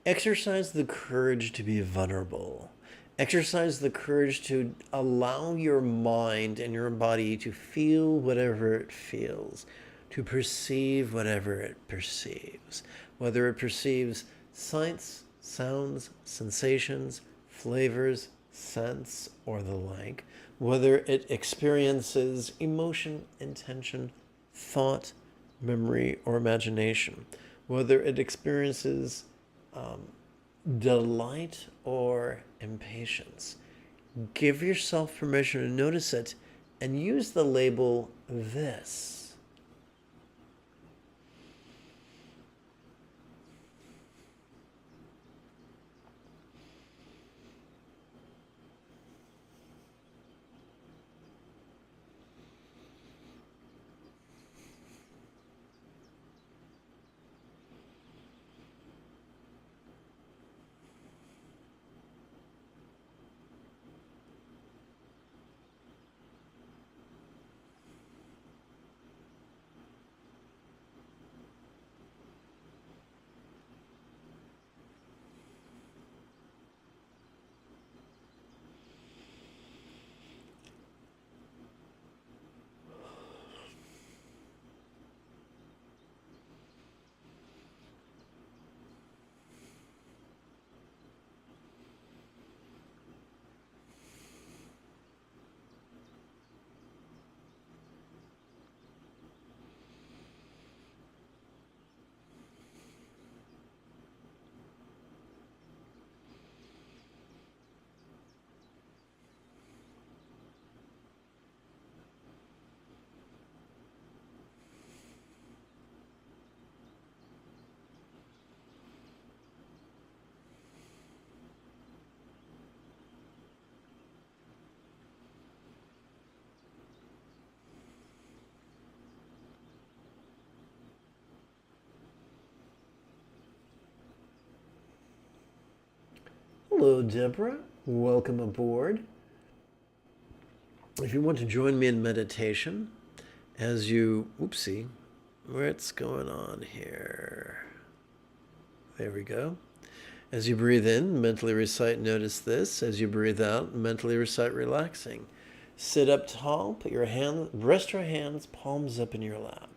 Exercise the courage to be vulnerable. Exercise the courage to allow your mind and your body to feel whatever it feels, to perceive whatever it perceives, whether it perceives sights, sounds, sensations, flavors, scents, or the like, whether it experiences emotion, intention, thought, memory, or imagination, whether it experiences delight or impatience. Give yourself permission to notice it and use the label this. Hello, Deborah. Welcome aboard. If you want to join me in meditation, as you, oopsie, what's going on here? There we go. As you breathe in, mentally recite, notice this. As you breathe out, mentally recite, relaxing. Sit up tall, put your hand, rest your hands, palms up in your lap.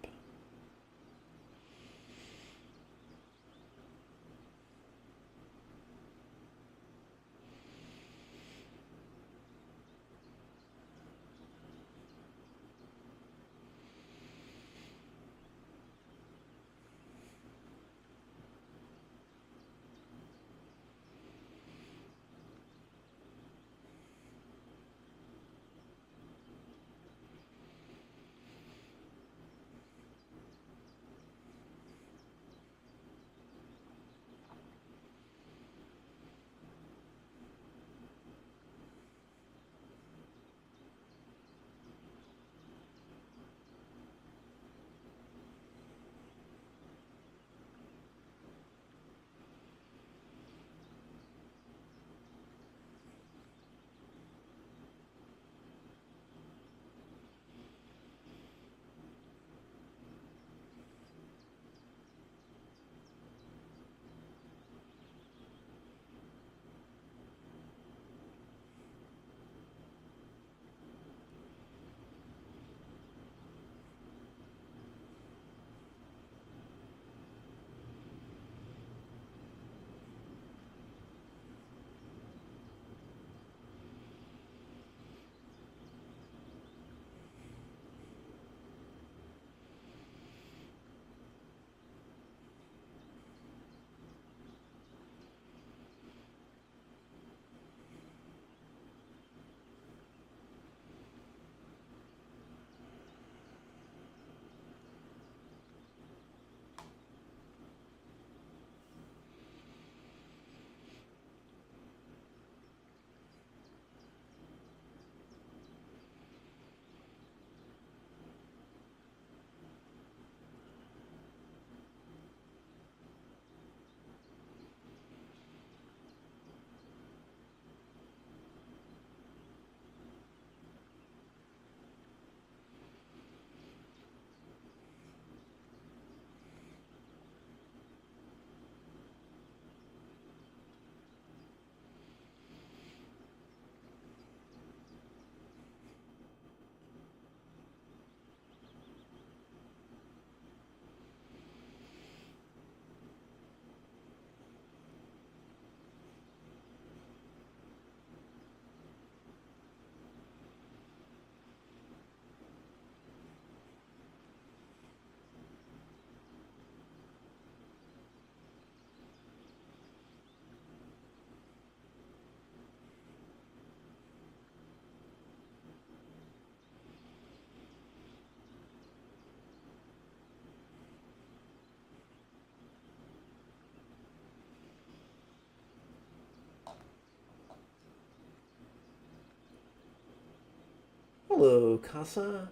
Hello, Casa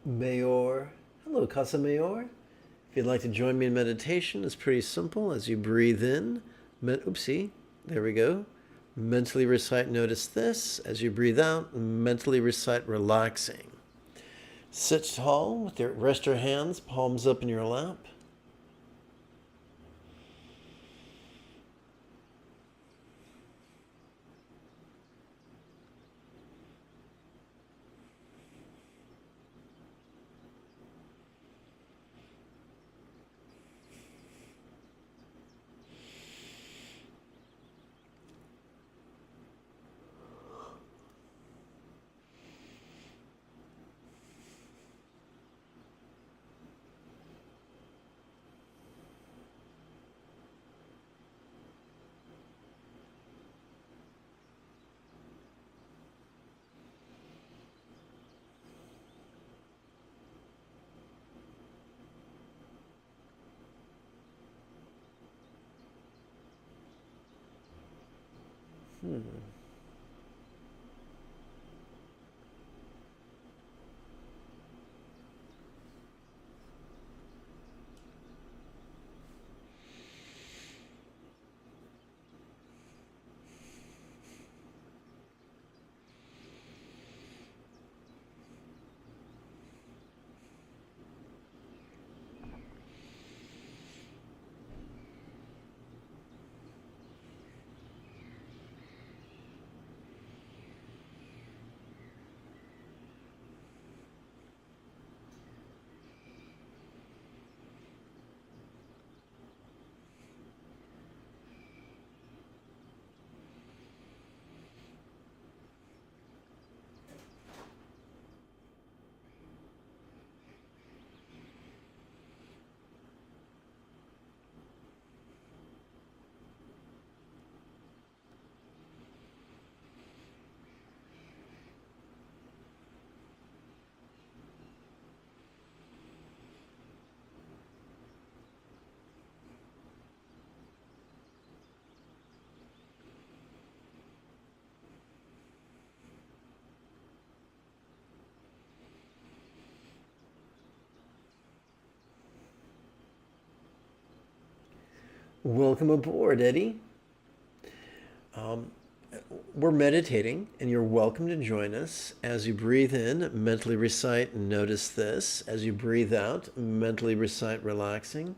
Mayor. Hello, Casa Mayor. If you'd like to join me in meditation, it's pretty simple. As you breathe in, oopsie, there we go. Mentally recite, notice this. As you breathe out, mentally recite, relaxing. Sit tall, rest your hands, palms up in your lap. Welcome aboard, Eddie. We're meditating, and you're welcome to join us. As you breathe in, mentally recite, notice this. As you breathe out, mentally recite, relaxing.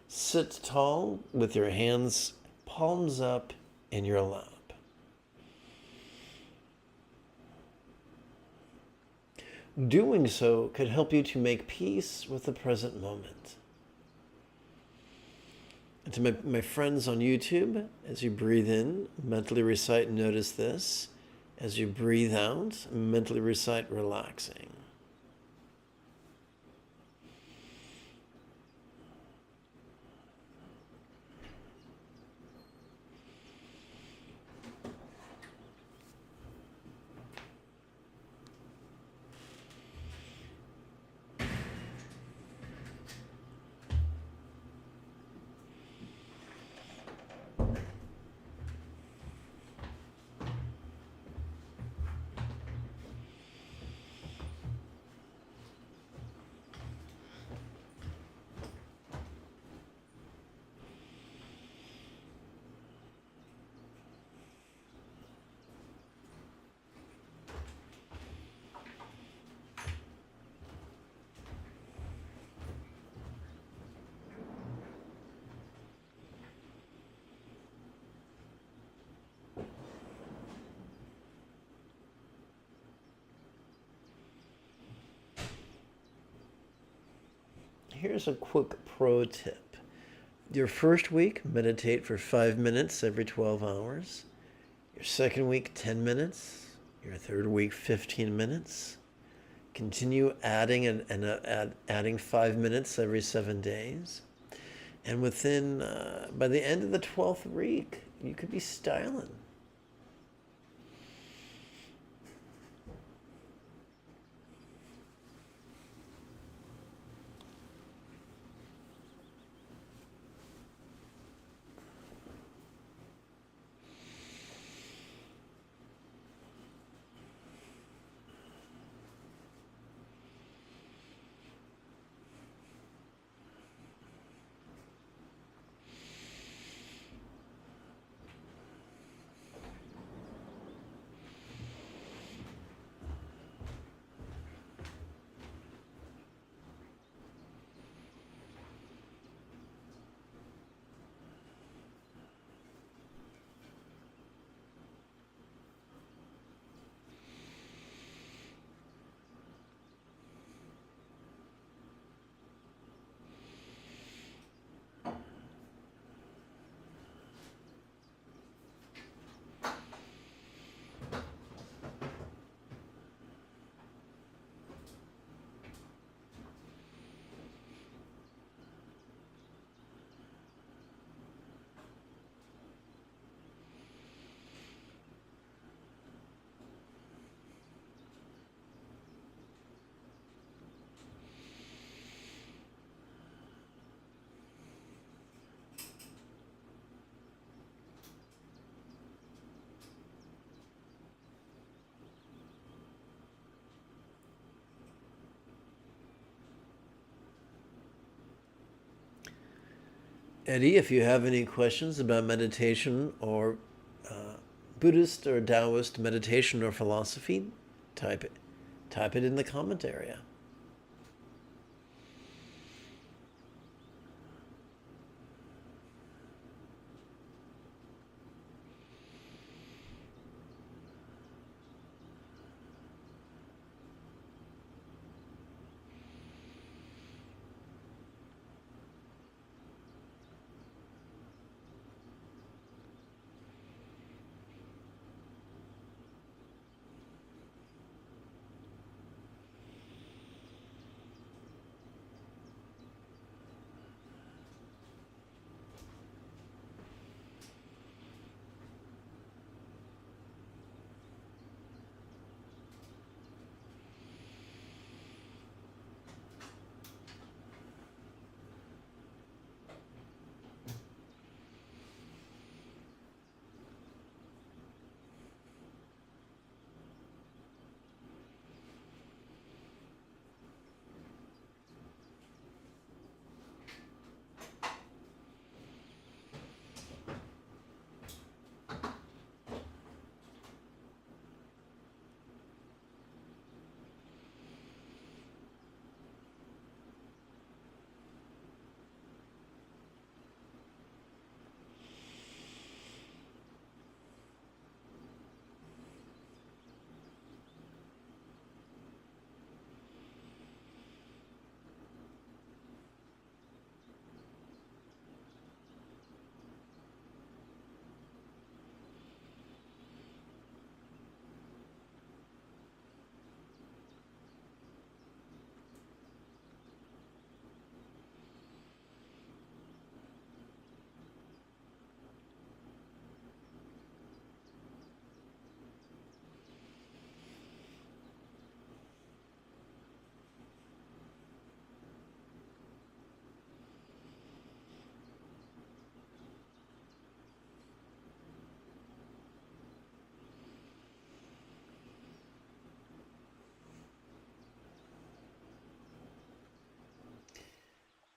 Sit tall with your hands palms up in your lap. Doing so could help you to make peace with the present moment. And to my friends on YouTube, as you breathe in, mentally recite, notice this. As you breathe out, mentally recite, relaxing. Here's a quick pro tip. Your first week, meditate for 5 minutes every 12 hours. Your second week, 10 minutes. Your third week, 15 minutes. Continue adding adding 5 minutes every 7 days. And by the end of the 12th week, you could be styling. Eddie, if you have any questions about meditation or Buddhist or Taoist meditation or philosophy, type it in the comment area.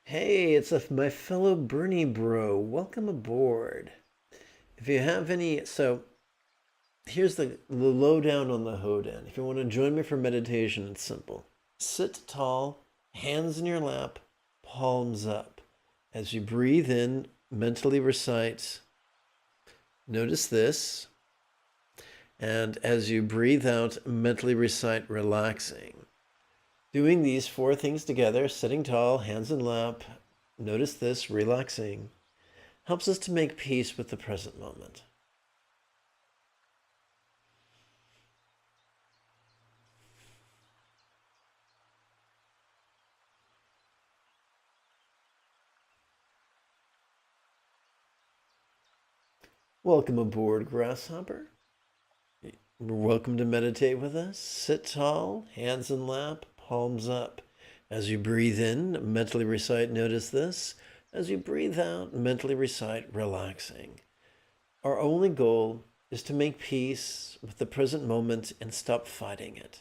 Hey, it's my fellow Bernie bro. Welcome aboard. If you have any, so here's the lowdown on the hoedown. If you want to join me for meditation, it's simple. Sit tall, hands in your lap, palms up. As you breathe in, mentally recite, notice this. And as you breathe out, mentally recite, relaxing. Doing these 4 things together, sitting tall, hands in lap, notice this, relaxing, helps us to make peace with the present moment. Welcome aboard, Grasshopper. You're welcome to meditate with us. Sit tall, hands in lap, palms up. As you breathe in, mentally recite, notice this. As you breathe out, mentally recite, relaxing. Our only goal is to make peace with the present moment and stop fighting it.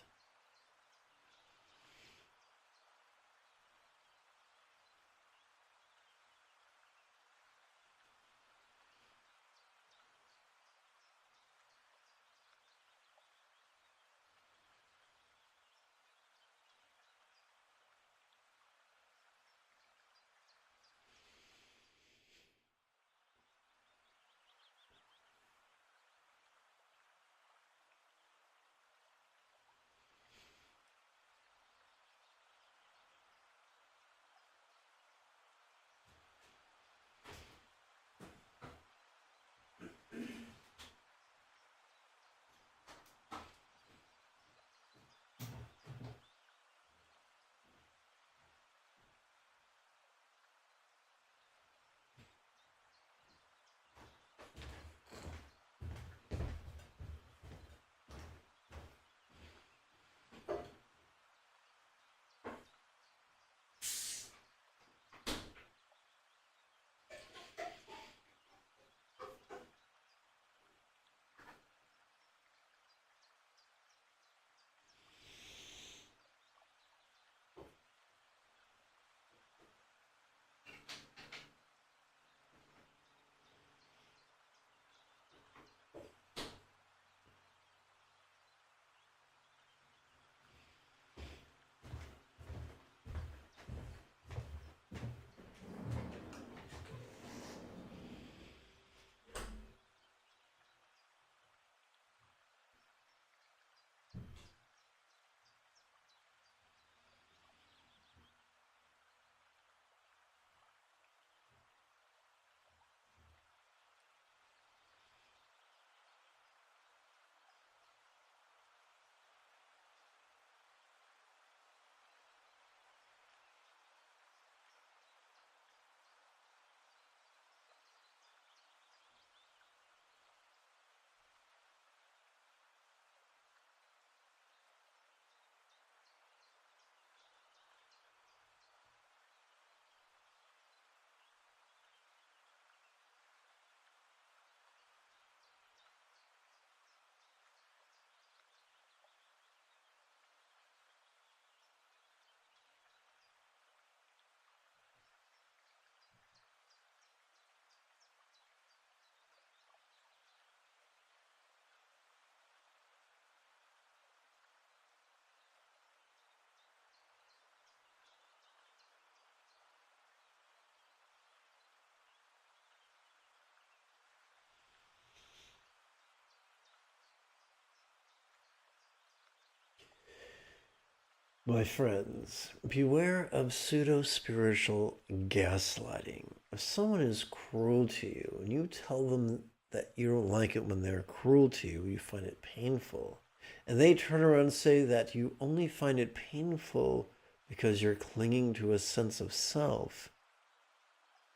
My friends, beware of pseudo-spiritual gaslighting. If someone is cruel to you and you tell them that you don't like it when they're cruel to you, you find it painful, and they turn around and say that you only find it painful because you're clinging to a sense of self,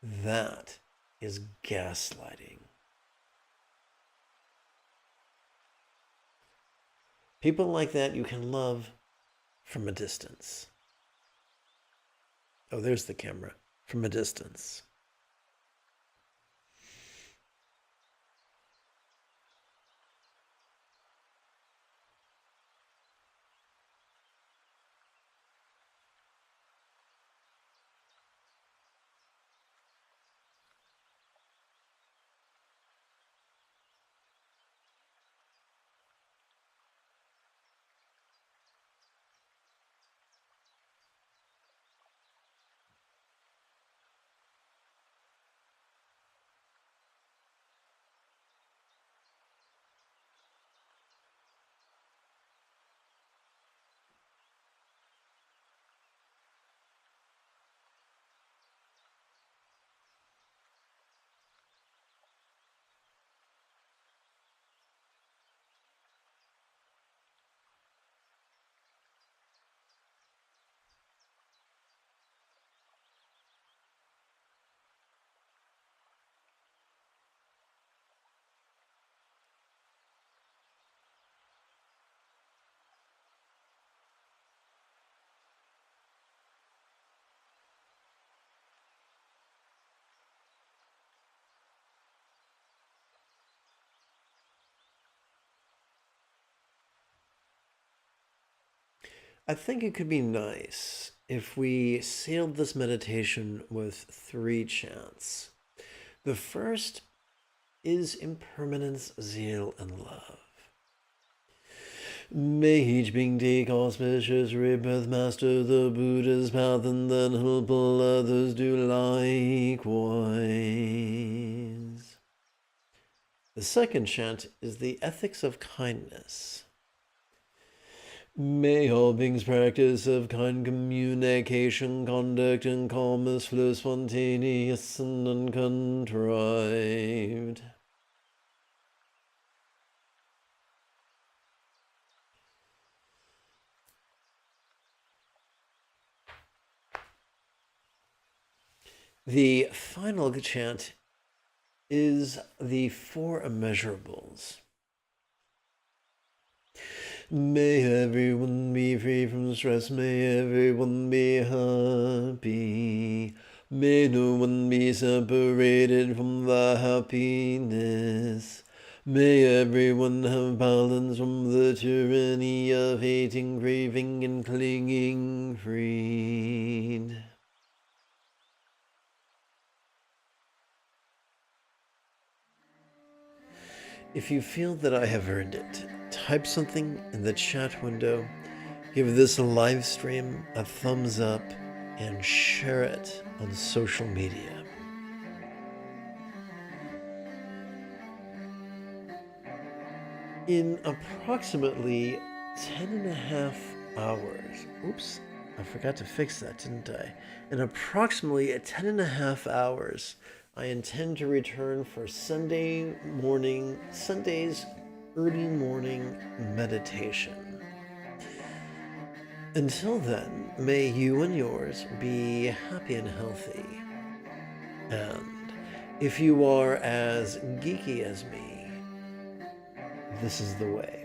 that is gaslighting. People like that you can love from a distance. Oh, there's the camera. From a distance. I think it could be nice if we sealed this meditation with 3 chants. The first is impermanence, zeal, and love. May each being take auspicious rebirth, master the Buddha's path, and then help all others do likewise. The second chant is the ethics of kindness. May all beings practice of kind communication, conduct, and calmness flow spontaneous and uncontrived. The final chant is the 4 immeasurables. May everyone be free from stress, may everyone be happy. May no one be separated from the happiness. May everyone have balance from the tyranny of hating, craving, and clinging freed. If you feel that I have earned it, type something in the chat window, give this live stream a thumbs up, and share it on social media. In approximately 10.5 hours, oops, I forgot to fix that, didn't I? In approximately 10.5 hours, I intend to return for Sunday's early morning meditation. Until then, may you and yours be happy and healthy. And if you are as geeky as me, this is the way.